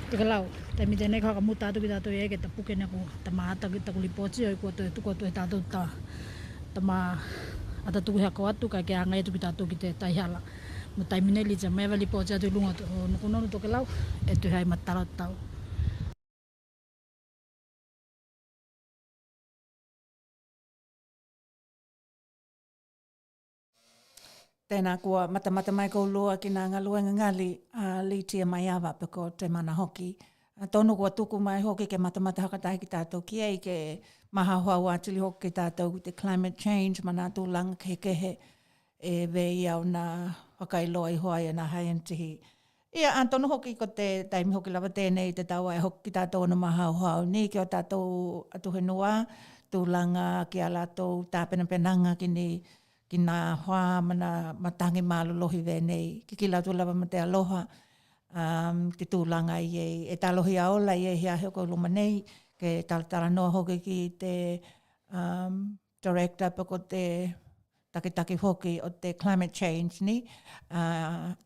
Tokelau, temi tene ka kamu tato ki tato ye ke tapuke na ko tamata ki takuli pochi oi ko to tato ta tama ata tu ha ko atu ka ke anga tu ki tato ki te taihala. Mutta mineli ja me vali poja tu lunga no kuno no Tokelau e tu hai matara tau. Tēnā kua matamata mai kou loa ki nā ngā luenga ngali li tia mai awa peko te mana hoki. Tonu kua tuku mai hoki ke matamata hakatai ki tātou ki ei ke maha hoa wātili hoki ki tātou te climate change mana tūlanga ke kehe e vei au nā whakailoa i hoa i nā haiantihi. Ia, tonu hoki ko te taimi hoki lava tēnei te taua e hoki ki tātou na maha hoa ni ki o tātou atuhenua tūlanga ki a lātou tāpena-penanga ki nā hoa mana matangi mālolohi vēnei. Ki lātou lava ma te aloha ki tūlanga i e talohi a ola i e hea heko luma nei, ke talatala noa hoki ki te director pako te taki hoki o te climate change ni,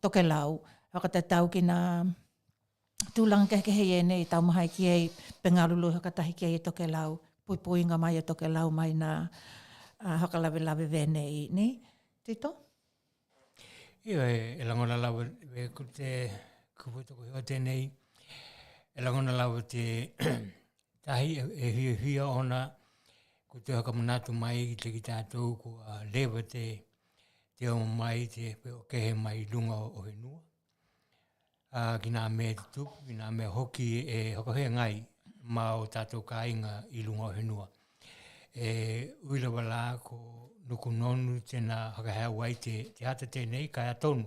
Tokelau. Haka te tau ki nā tūlanga kehei e nei, tau mahai ki ei pengalulu haka tahi ki ei Tokelau, puipuinga mai e Tokelau mai nā haka lawe vēnei ni. Tito? Ia e langona lawa e ko te kupuitoko hua tēnei, e langona lawa te tahi e hia ona, ko te haka manatu mai te ki tātou kua lewa te o mai te peo kehe mai lunga o henua. Ki nā mea te tupu, ki nā mea hoki e hokahea ngai ma o tātou ka inga i lunga o henua. Uila wala ko nuku nonu tēnā hakahea wai te hata tēnei kai atonu.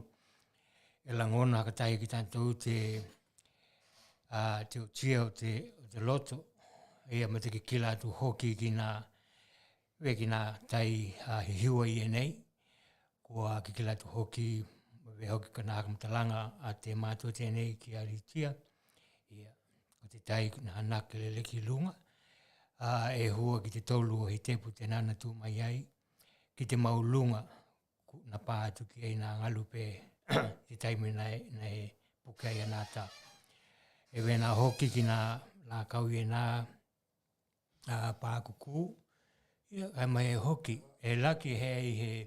E langona hakatai ki tātou te o tia o te loto. Ea mate ki kila atu hoki ki nā tai hihiua i e nei. Kua ki kila atu hoki, we hoki ka nā hakamutalanga a te mātua tēnei ki a ritia. Ia, ko te tai nā hanake le leki lunga. E hua ki te tolu o he tepu te nana tū mai ai. Ki te maulunga, na pātu ki ei nā ngalupe te taime nei pukai a nā tā. E we nā hoki ki nā kau e nā pākuku. Ia, ai mai e hoki. E laki he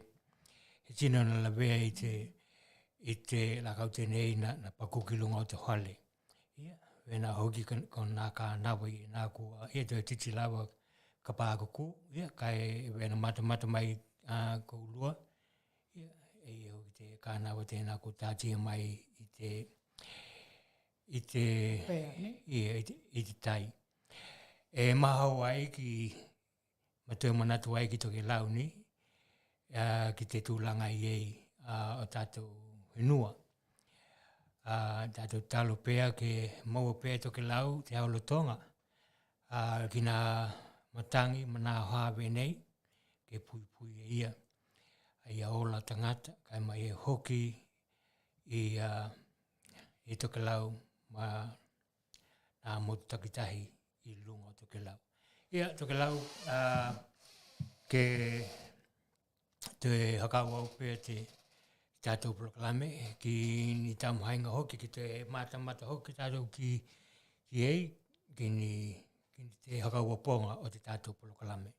tino na lawea i te lakau tēnei na pakuki lunga o te hale. Ia, we nā hoki ko nā ka nawa i nā kua. Ia te titi lawa ka pākuku. Ia, kai we nā mata mai ko lua. Ia, e hoki te ka nawa tēnā ko tātia mai i te tai. E mahau ai ki matua manatu ai ki Tokelau ni, ki te tūlanga i ei o tātou henua. Tātou talo pēa ke maua pēa Tokelau te aolotonga. Ki nā matangi mana hawe nei, ke pui e ia. Ai aola tangata, kai mai e hoki i Tokelau ma nā motu takitahi i lunga o Tokelau. Ia, Tokelau, ke te hakawa upea te tātou proklame, ki ni tamuhainga hoki, ki te mata hoki tātou ki ei, ki ni te hakawa ponga o te tātou proklame.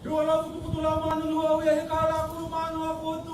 Dua lagu tu la manu ho ye kala ku manu aku tu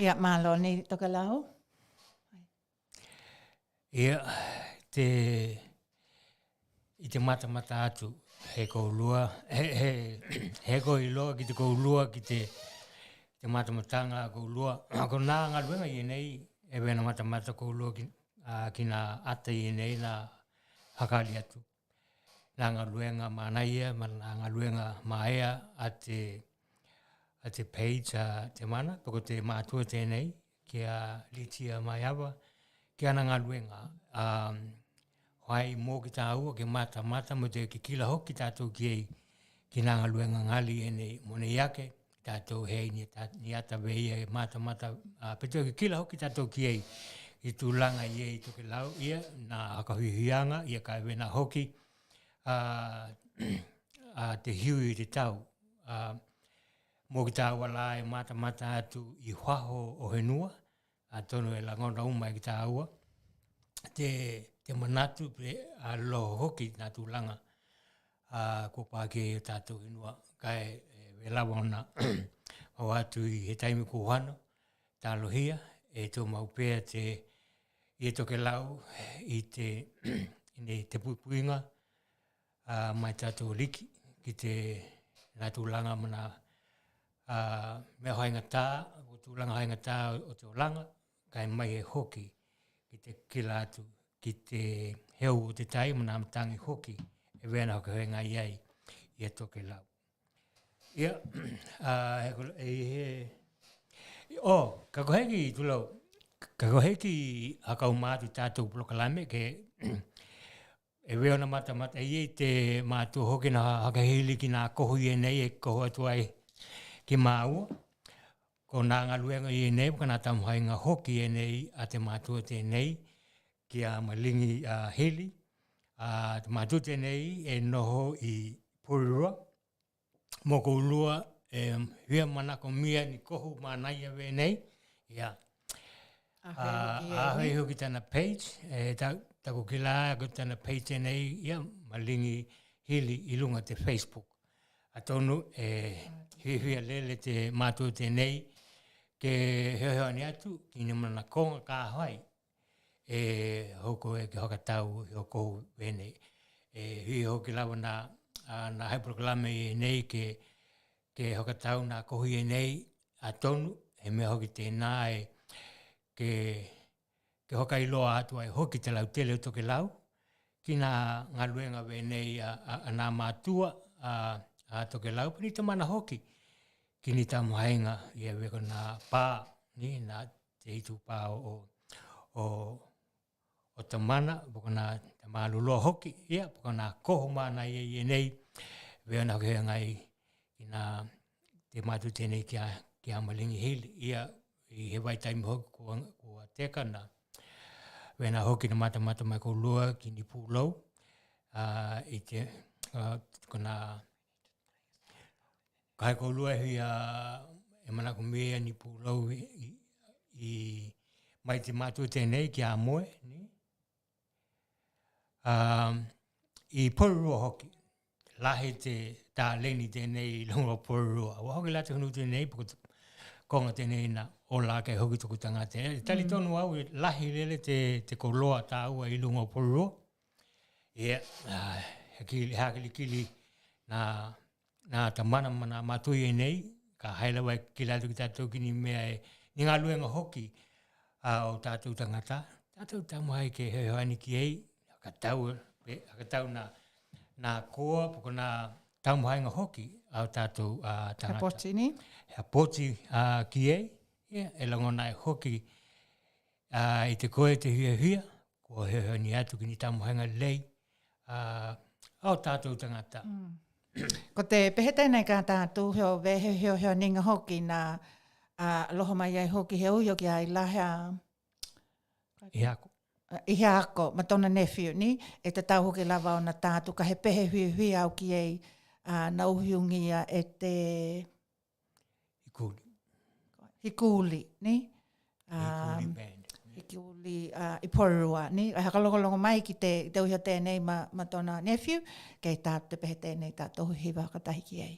Ia, malo ni Tokelau. Ia, i te mata atu, he koulua, he koiloa ki te koulua, ki te matamatanga koulua. Ko nā ngā ruenga i nei, e wena mata koulua ki nā ata i nei, nā hakari atu. Nā ngā ruenga mānaia, nā ngā ruenga māea a te page te mana, toko te mātua tēnei, kia litia mai awa, kia ana ngā ruenga. Hoai mō ki tā ua, ke mata, mo te ki kila hoki tātou ki nā ngā ruenga ngali e nei mone iake, tātou hei ni ata veia e mata, petua ki kila hoki tātou ki ei, i tūlanga i ei Tokelau ia, nā hakahuihianga, ia kai wena hoki, te hiui i te tau. Mō ki tā wala e mata atu i whaho o henua, tonu e langona uma ki tā ua. Te manatu a loho hoki nā tūlanga ko pāke o tātou henua. Kai e lawa ona au atu i he taimi ko whano, tā lohia, e tō maupea i Tokelau i te puipuinga mai tātou liki ki te nā tūlanga mana mea hainga tā, o tūlanga hainga tā o te olanga, kai mai e hoki ki te kila atu, ki te heu o te tai mana amatangi hoki, e wena hoka hoenga iai i a Tokelau. Ia, kakoheki tulau, kakoheki hakau mātu tātou plokalame, ke e weo na mata i te mātu hoki na hakahili ki nā kohu i nei, e kohu atu ai ki māua. Ko nā ngā luenga i nei, ka nā tamuhainga hoki e nei a te mātua tēnei, ki a malingi heli. Te mātua tēnei e noho i Porirua. Mō koulua e hua manako mia ni kohu mānaia we nei. Ia, Ahoi hoki tana page, tako ki la ko tana page nei ia malingi hili ilunga te Facebook. Atonu hihi lele te mātua te nei ke heo ni atu ki ni mana konga ka hoi hoko ke hokatau hoko wene hui hoki lawa na hai proklame nei ke hokatau na kohi nei atonu he mea hoki tēnā ke hoka iloa atu ai hoki te lau tele o Tokelau ki ngā luenga wenei a nā mātua a Tokelau pani te mana hoki ki ni tā muhainga ia weko nā pā ni nā te hitu pā o te mana poko nā te māluloa hoki ia poko nā koho mana ia nei wea nā hoki ngai ki nā te mātu tēnei ki a malingi hili ia i he waitaimi hoki kua teka nā wea nā hoki na mata mai ko lua ki ni pūlau i te kona kai ko lua hui e mana ko mea ni pūlau i mai te mātua tēnei ki a moe ni i porurua hoki lahe te tā leni tēnei i longa porurua wa hoki lata hunu tēnei konga tēnei na o la kai hoki tuku tanga tēnei tali tonu au lahi lele te koloa tā ua i longa porurua ia hakili kili na ta mana matui nei ka haila wai kila tu kita tu kini mea ni ngā luenga hoki o tātou tangata tātou tamuhai ke hehoani ki ei hakatau na koa poko na tamuhai ngā hoki au tātou tangata He poti ni? He poti ki ei e langona e hoki i te koe te hia ko hehoani atu kini tamuhai ngā lei au tātou tangata Ko te peheta nei ka tātou heo wehe heo ninga hoki na loho mai ai hoki he uio ki ai lahea I ako, ma tona nephew ni, e te tau hoki lava o na tātou ka he pehe hui au ki ei na uhiungia e te Hikuli, ni? Hikuli band. Hikuli I porurua, ni? Ai hakalongolongo mai ki te uhio tēnei ma tona nephew, kei tātou te pehe tēnei tātou hiwa katahi ki ei.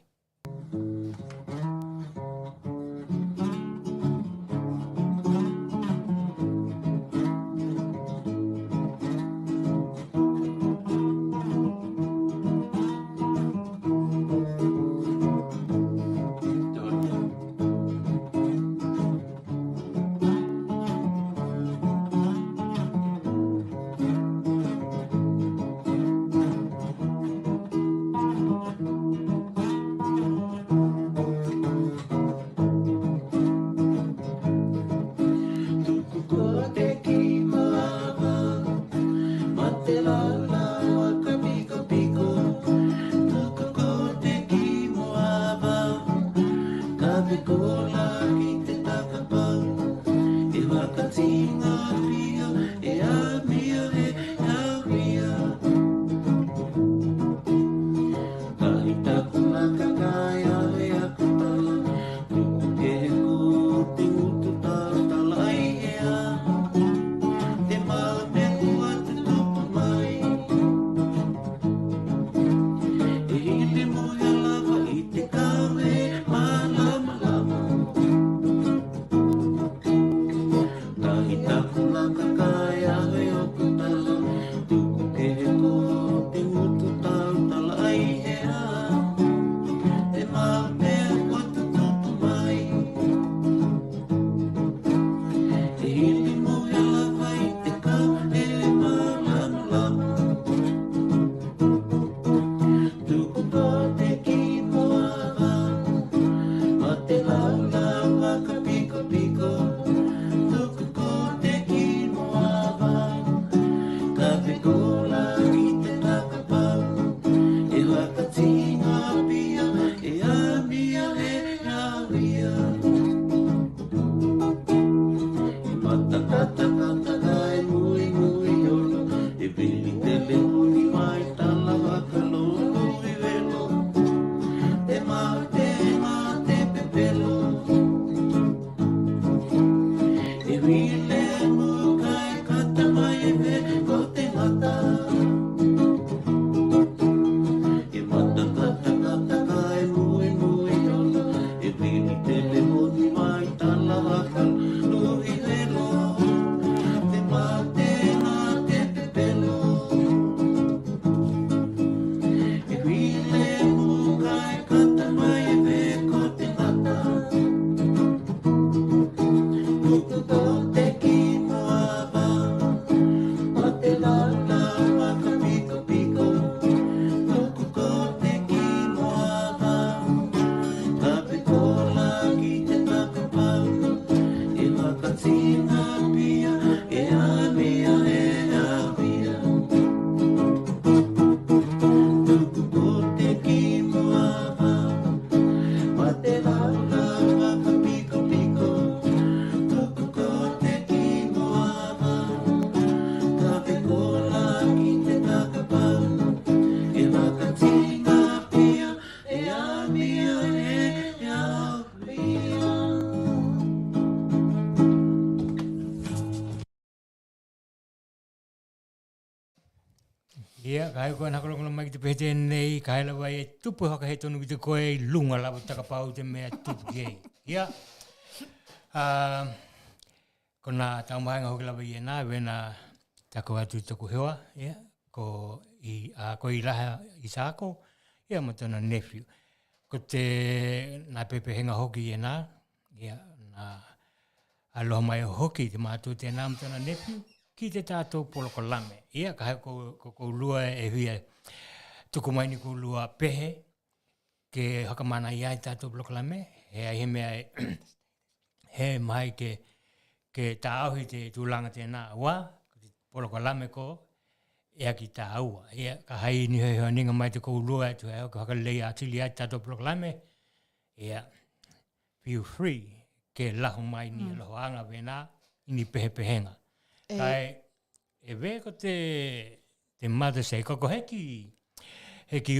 Ia, kai koe nakalonga mai ki te pete nei, kai lawa e tupu haka he tonu ki te koe lunga lawa takapau te mea tupu ki ei. Ia, ko nā taumahenga hoki lawa i e nā, wena tako atu taku hewa, ia, ko i laha i sāko, ia matana nephew. Ko te nā pepehenga hoki i e nā, ia, nā aloha mai hoki te mātua te nā matana nephew, ki te tātou poloko lame. Ia, ka hau ko lua e huia tuku mai ni ko lua pehe ke hakamana ia i tātou poloko lame. He mea he mai ke tāuhi te tūlanga tēnā wā, poloko lame ko, ea ki tā aua. Ia, ka hai ni hoi ninga mai te ko lua e tu heo, ka hakalei atili ai tātou poloko lame. Ia, feel free ke lahu mai ni lohoanga wena ini pehe-pehenga. Kai, e weko te mother say, koko heki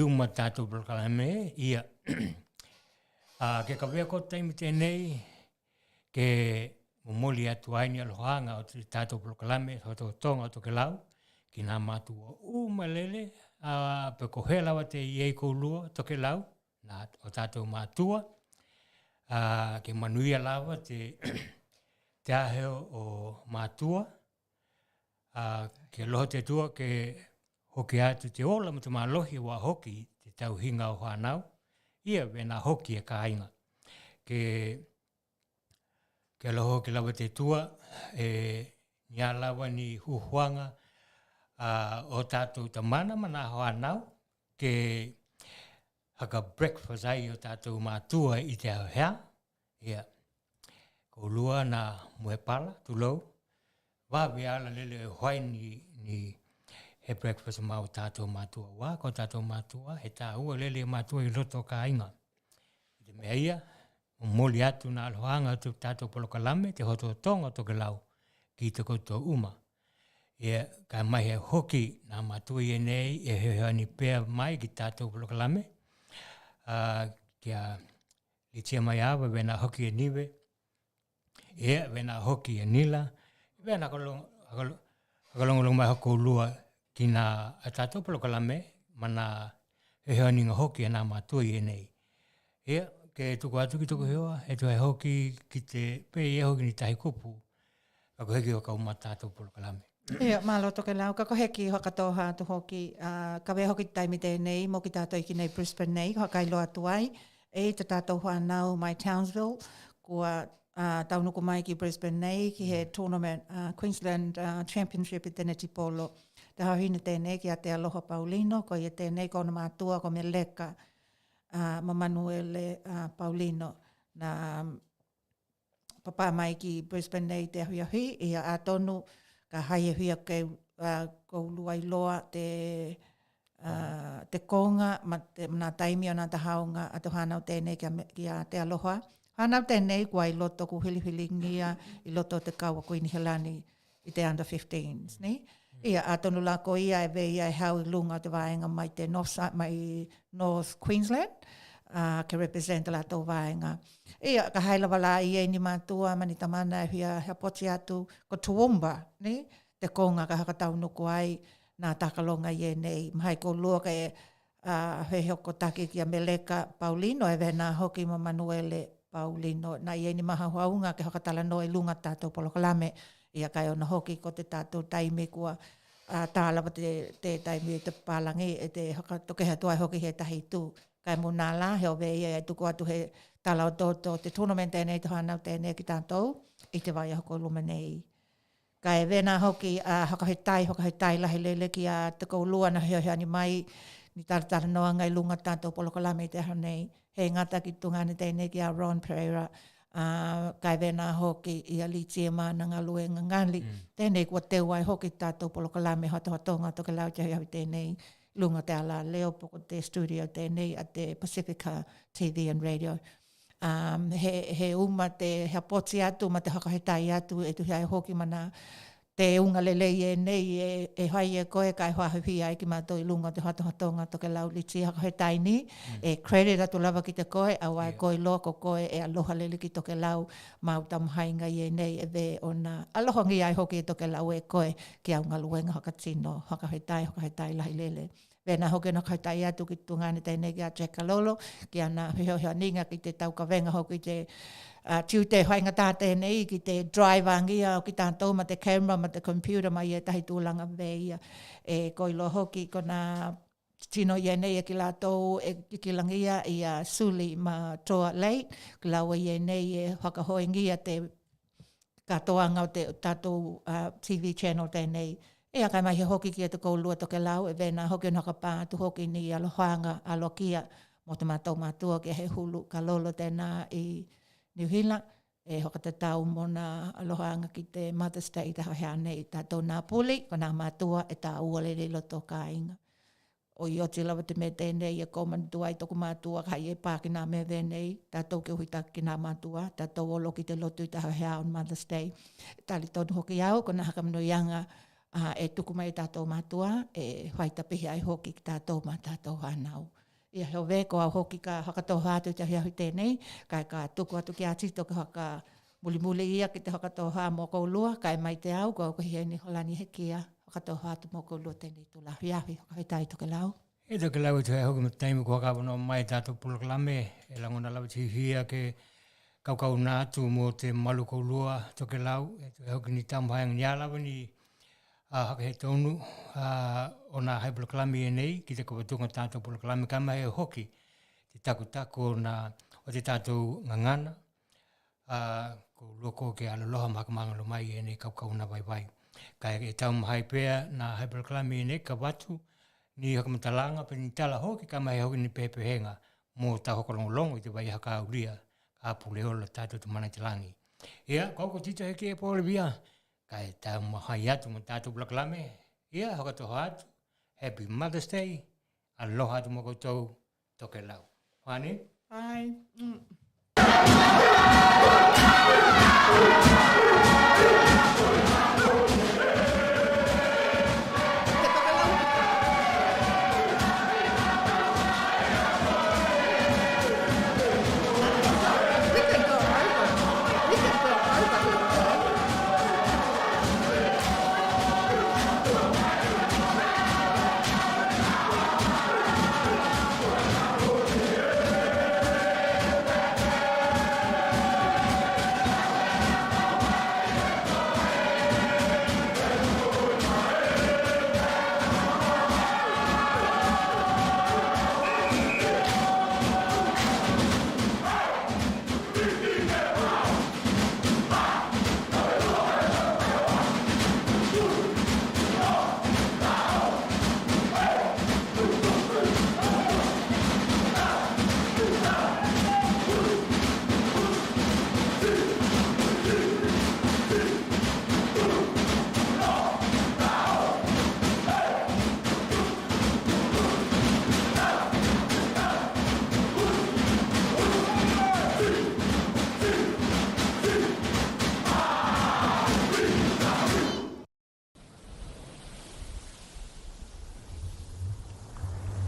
uma tātou prokalame, ia, ke ka weko taimi tēnei, ke momoli atu aini alohaanga o te tātou prokalame, hoto tonga o Tokelau, ki nā mātua umalele, pe ko he lawa te iei kou lua Tokelau, o tātou mātua, ke manuia lawa te aheo o mātua, ke loho te tua ke hoki atu te ola ma te mālohi wa hoki te tauhinga o whanau, ia wena hoki e kāinga. Ke loho ke lawa te tua nia lawa ni huhuanga o tātou tamana mana whanau ke haka breakfast ai o tātou mātua i te au hea, ia ko lua na muepala tulou, wawe ala lele e hoai ni he breakfast mau tātou mātua wā, ko tātou mātua, he tā ua lele mātua i roto ka inga. I te mea ia, moli atu nā alohaanga tu tātou poloko lame, te hoto tonga Tokelau ki te koutou uma. Ia, ka mai he hoki nā mātua i nei, e hea ni pēr mai ki tātou poloko lame, kia li tia mai awa, wena hoki e niwe, ia, wena hoki e nila, Vena hakalongo mai hoko lua ki nā tātou poloko lame, mana he ninga hoki e nā mātua i e nei. Ia, ke tuku atu ki tuku hewa, he tu hei hoki ki te pei e hoki ni tahi kupu, kako heki hoka uma tātou poloko lame. Ia, mālo Tokelau, kako heki hoka tōha atu hoki, ka wea hoki taimi tēnei, mo ki tātou iki nei Brisbane nei, hoka i loa tuai, e te tātou whanau mai Townsville, kua taunuku mai ki Brisbane nei, ki he tournament Queensland Championship i tēnei tipolo. Te hauhine tēnei ki a te aloha Paulino, ko i tēnei kona mātua ko me leka Manuele Paulino na papa mai ki Brisbane nei te hui ahui, i a tonu ka hai e hui a kou lua i loa te konga, ma taimi o nā tahaunga a te whanau tēnei ki a te aloha. Hanau tēnei kua i loto ku hili ngia, i loto te kaua kuini helani i te under 15s, ni? Ia, a tonu lako ia e ia e hau i lunga te vaenga mai te North Queensland, ke represent la tō vaenga. Ia, ka haila wala i e ni mātua, mani tamana e hia poti atu, ko Toowoomba, ni? Te konga ka haka taunuku ai, nā takalonga i e nei, mahai ko lua ka e he hoko taki ki a Meleka Paulino, e vena hoki ma Manuele Paulino, na i ni maha huaunga ke hakatala no i lunga tātou poloko lame, ia kai ona hoki ko te tātou taime kua tālawa te taime te pālangi e te tokeha tuai hoki he tahi tū. Kai muna la, heo vei e tuku atu he tālau tōtō te tournament tēnei te whanau tēnei ki tātou, i te vai hoko luma nei. Kai vena hoki hakahetai lahi lele ki a te koulua na heo ni mai, ni taratara noa ngai lunga tātou poloko lame te hanei. He ngata ki tungane tēnei ki a Ron Pereira, Kai vena hoki ia li tia mana ngā luenga ngali. Tēnei kua te wai hoki tātou polokalame hatohatonga Tokelau te hiawi tēnei lunga te ala leo poko te studio tēnei at te Pasifika TV and Radio. He uma te hea poti atu ma te hakahetai atu e tuhi ai hoki mana te unga lelei e nei e hai e koe kai whahuhi ai ki mātou i lunga te hatohatonga Tokelau li tia hakahetai ni. E credit atu lava ki te koe, awai koe loko koe e aloha lele ki Tokelau mau tamuhainga i e nei e ve ona aloha ngi ai hoki e Tokelau e koe ki au ngaluenga hakatino hakahetai lahi lele. Vena hoki na hakahetai atu ki tungane tēnei ki a Jekalolo, ki ana heo ninga ki te taukawenga hoki te tiu te hainga tā tēnei ki te drive angia o ki tātou ma te camera ma te computer mai e tahi tūlanga veia e koilo hoki kona tino i nei e ki lātou e kilangia i a suli ma toa lei ki laua i nei e whakahoingia te katoanga o te tātou TV channel tēnei e a kai mai he hoki ki e te koulua Tokelau e vena hoki o nakapā tu hoki ni alohaanga alokia mo te mātou mātua ki he hulu ka lolo tēnā i New Zealand, e hokatatau mona alohaanga ki te Mother's Day te hawhea nei tātou nā puli, ko nā mātua e tā ualere loto ka inga. O i oti lawa te me tēnei e komantua i toku mātua kai e pāki nā me venei, tātou ke huita ki nā mātua, tātou olo ki te loto i te hawhea on Mother's Day. Tāli tonu hoki au, ko nā hakamano ianga e tuku mai tātou mātua, e whaitapihi ai hoki ki tātou mā tātou whanau. Ia heo veko au hoki ka hakatoa hātu te hiahui tēnei, kai ka tuku atu ki a tito ka haka muli ia ki te hakatoa hā mō koulua, kai mai te au, kua kuhi ni holani heki a hakatoa hātu mō koulua tēnei tūla hiahui, hakahetai Tokelau. E Tokelau te hoki ma teimu kua kawana mai tātou polokalame, e langona lau te hia ke kaukau nātu mō te malu koulua Tokelau, e te hoki ni tamuhainga ni alawa ni haka he tonu o nā hai polokalame e nei, ki te kawatunga tātou polokalame ka mai e hoki, te takutako o te tātou ngangana, ko loko ke aloloha makamangalo mai e nei kaukau na vai. Kai e tau mahai pēr nā hai polokalame e nei ka watu, ni haka matalanga, pe ni tala hoki ka mai hoki ni pepehenga, mō tā hokolongolongo i te vai haka auria, ka puleola tātou tu mana te langi. Ia, koko tita heke e pōle bia, kai tau mahai atu mo tātou polokalame, ia, hakatoa atu, Happy Mother's Day, aloha atu mo koutou Tokelau. Whane? Bye.